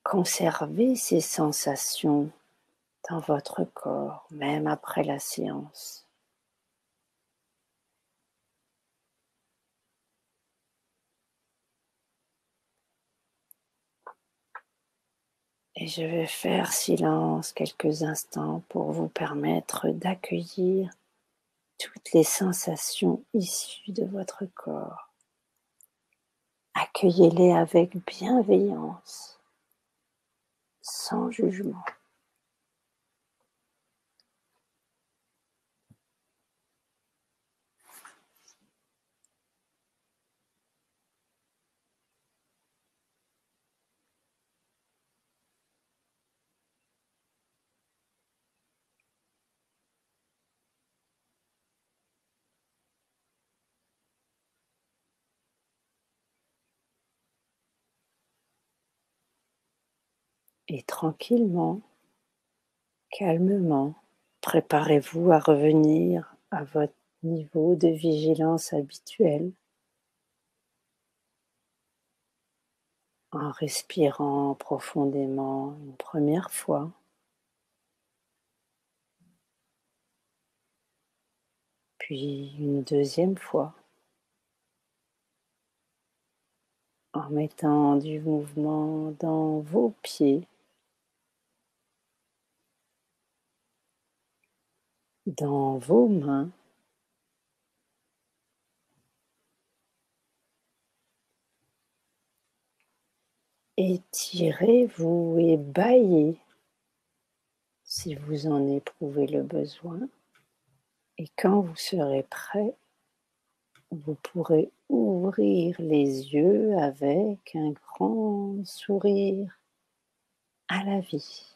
Conservez ces sensations dans votre corps, même après la séance. Et je vais faire silence quelques instants pour vous permettre d'accueillir toutes les sensations issues de votre corps. Accueillez-les avec bienveillance, sans jugement. Et tranquillement, calmement, préparez-vous à revenir à votre niveau de vigilance habituel en respirant profondément une première fois, puis une deuxième fois, en mettant du mouvement dans vos pieds, dans vos mains, étirez-vous et bâillez si vous en éprouvez le besoin. Et quand vous serez prêt, vous pourrez ouvrir les yeux avec un grand sourire à la vie.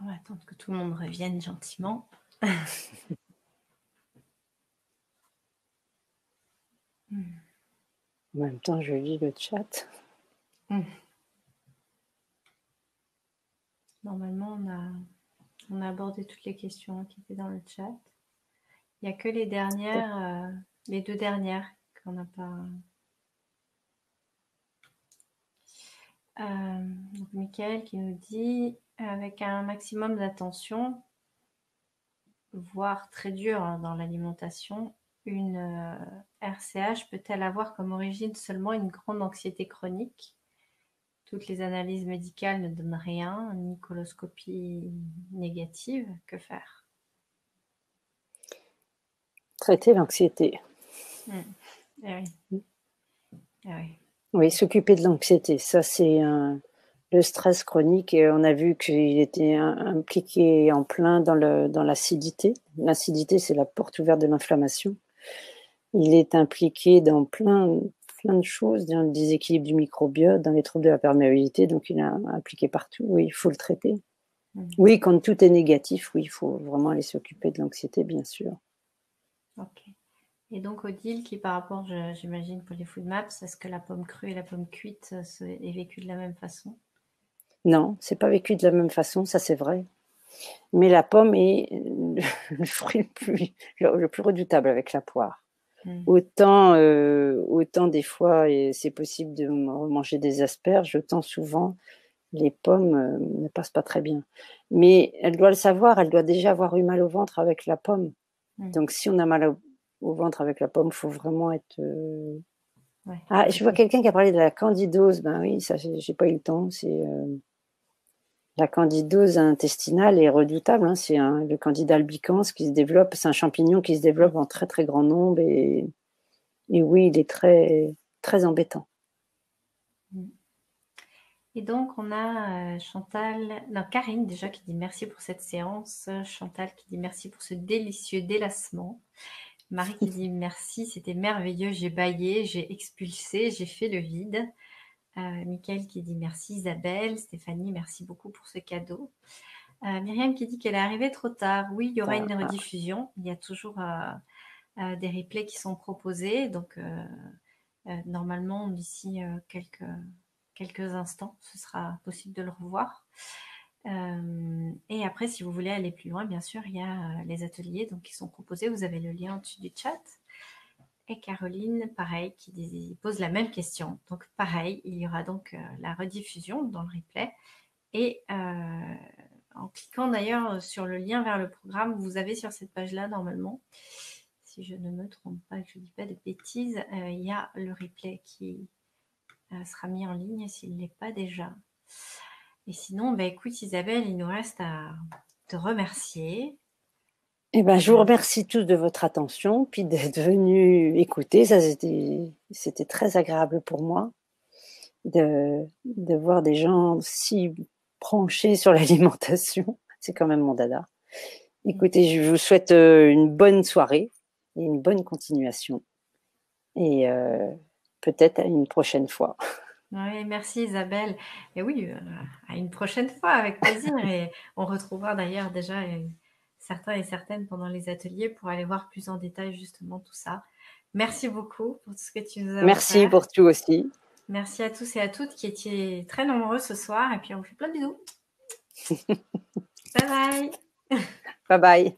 On va attendre que tout le monde revienne gentiment. En même temps, je lis le chat. Mmh. Normalement, on a abordé toutes les questions qui étaient dans le chat. Il n'y a que les dernières, les 2 dernières qu'on n'a pas. Donc Michael qui nous dit avec un maximum d'attention, voire très dur dans l'alimentation, une RCH peut-elle avoir comme origine seulement une grande anxiété chronique? Toutes les analyses médicales ne donnent rien, ni coloscopie négative, que faire? Traiter l'anxiété. Eh oui. Eh oui. Oui, s'occuper de l'anxiété, ça c'est le stress chronique. Et on a vu qu'il était impliqué en plein dans l'acidité. L'acidité, c'est la porte ouverte de l'inflammation. Il est impliqué dans plein de choses, dans le déséquilibre du microbiote, dans les troubles de la perméabilité, donc il est impliqué partout. Oui, il faut le traiter. Oui, quand tout est négatif, oui, il faut vraiment aller s'occuper de l'anxiété, bien sûr. Ok. Et donc Odile, qui par rapport, j'imagine, pour les food maps, est-ce que la pomme crue et la pomme cuite est vécue de la même façon? Non, c'est pas vécu de la même façon, ça c'est vrai. Mais la pomme est le fruit le plus redoutable avec la poire. Autant des fois, c'est possible de manger des asperges, autant souvent les pommes ne passent pas très bien. Mais elle doit le savoir, elle doit déjà avoir eu mal au ventre avec la pomme. Donc si on a mal au ventre avec la pomme, il faut vraiment être... Ouais. Ah, je vois quelqu'un qui a parlé de la candidose. Ben oui, ça, j'ai pas eu le temps. C'est la candidose intestinale est redoutable. Hein. C'est le Candida albicans qui se développe. C'est un champignon qui se développe en très très grand nombre et oui, il est très très embêtant. Et donc on a Karine déjà qui dit merci pour cette séance, Chantal qui dit merci pour ce délicieux délassement, Marie qui dit merci, c'était merveilleux, j'ai bâillé, j'ai expulsé, j'ai fait le vide. Mickaël qui dit merci Isabelle, Stéphanie merci beaucoup pour ce cadeau. Myriam qui dit qu'elle est arrivée trop tard. Oui, il y aura une rediffusion, il y a toujours des replays qui sont proposés, donc normalement d'ici quelques instants, ce sera possible de le revoir. Et après, si vous voulez aller plus loin, bien sûr, il y a les ateliers donc, qui sont proposés. Vous avez le lien au-dessus du chat. Et Caroline, pareil, qui pose la même question. Donc, pareil, il y aura donc la rediffusion dans le replay. Et en cliquant d'ailleurs sur le lien vers le programme, vous avez sur cette page-là, normalement, si je ne me trompe pas, que je ne dis pas de bêtises, il y a le replay qui sera mis en ligne s'il ne l'est pas déjà. Et sinon, écoute Isabelle, il nous reste à te remercier. Eh ben, je vous remercie tous de votre attention, puis d'être venus écouter. Ça, c'était très agréable pour moi de voir des gens si branchés sur l'alimentation. C'est quand même mon dada. Écoutez, je vous souhaite une bonne soirée et une bonne continuation. Et peut-être à une prochaine fois. Oui, merci Isabelle. Et oui, à une prochaine fois, avec plaisir. Et on retrouvera d'ailleurs déjà certains et certaines pendant les ateliers pour aller voir plus en détail justement tout ça. Merci beaucoup pour tout ce que tu nous as offert. Merci pour tout aussi. Merci à tous et à toutes qui étiez très nombreux ce soir. Et puis on vous fait plein de bisous. Bye bye. Bye bye.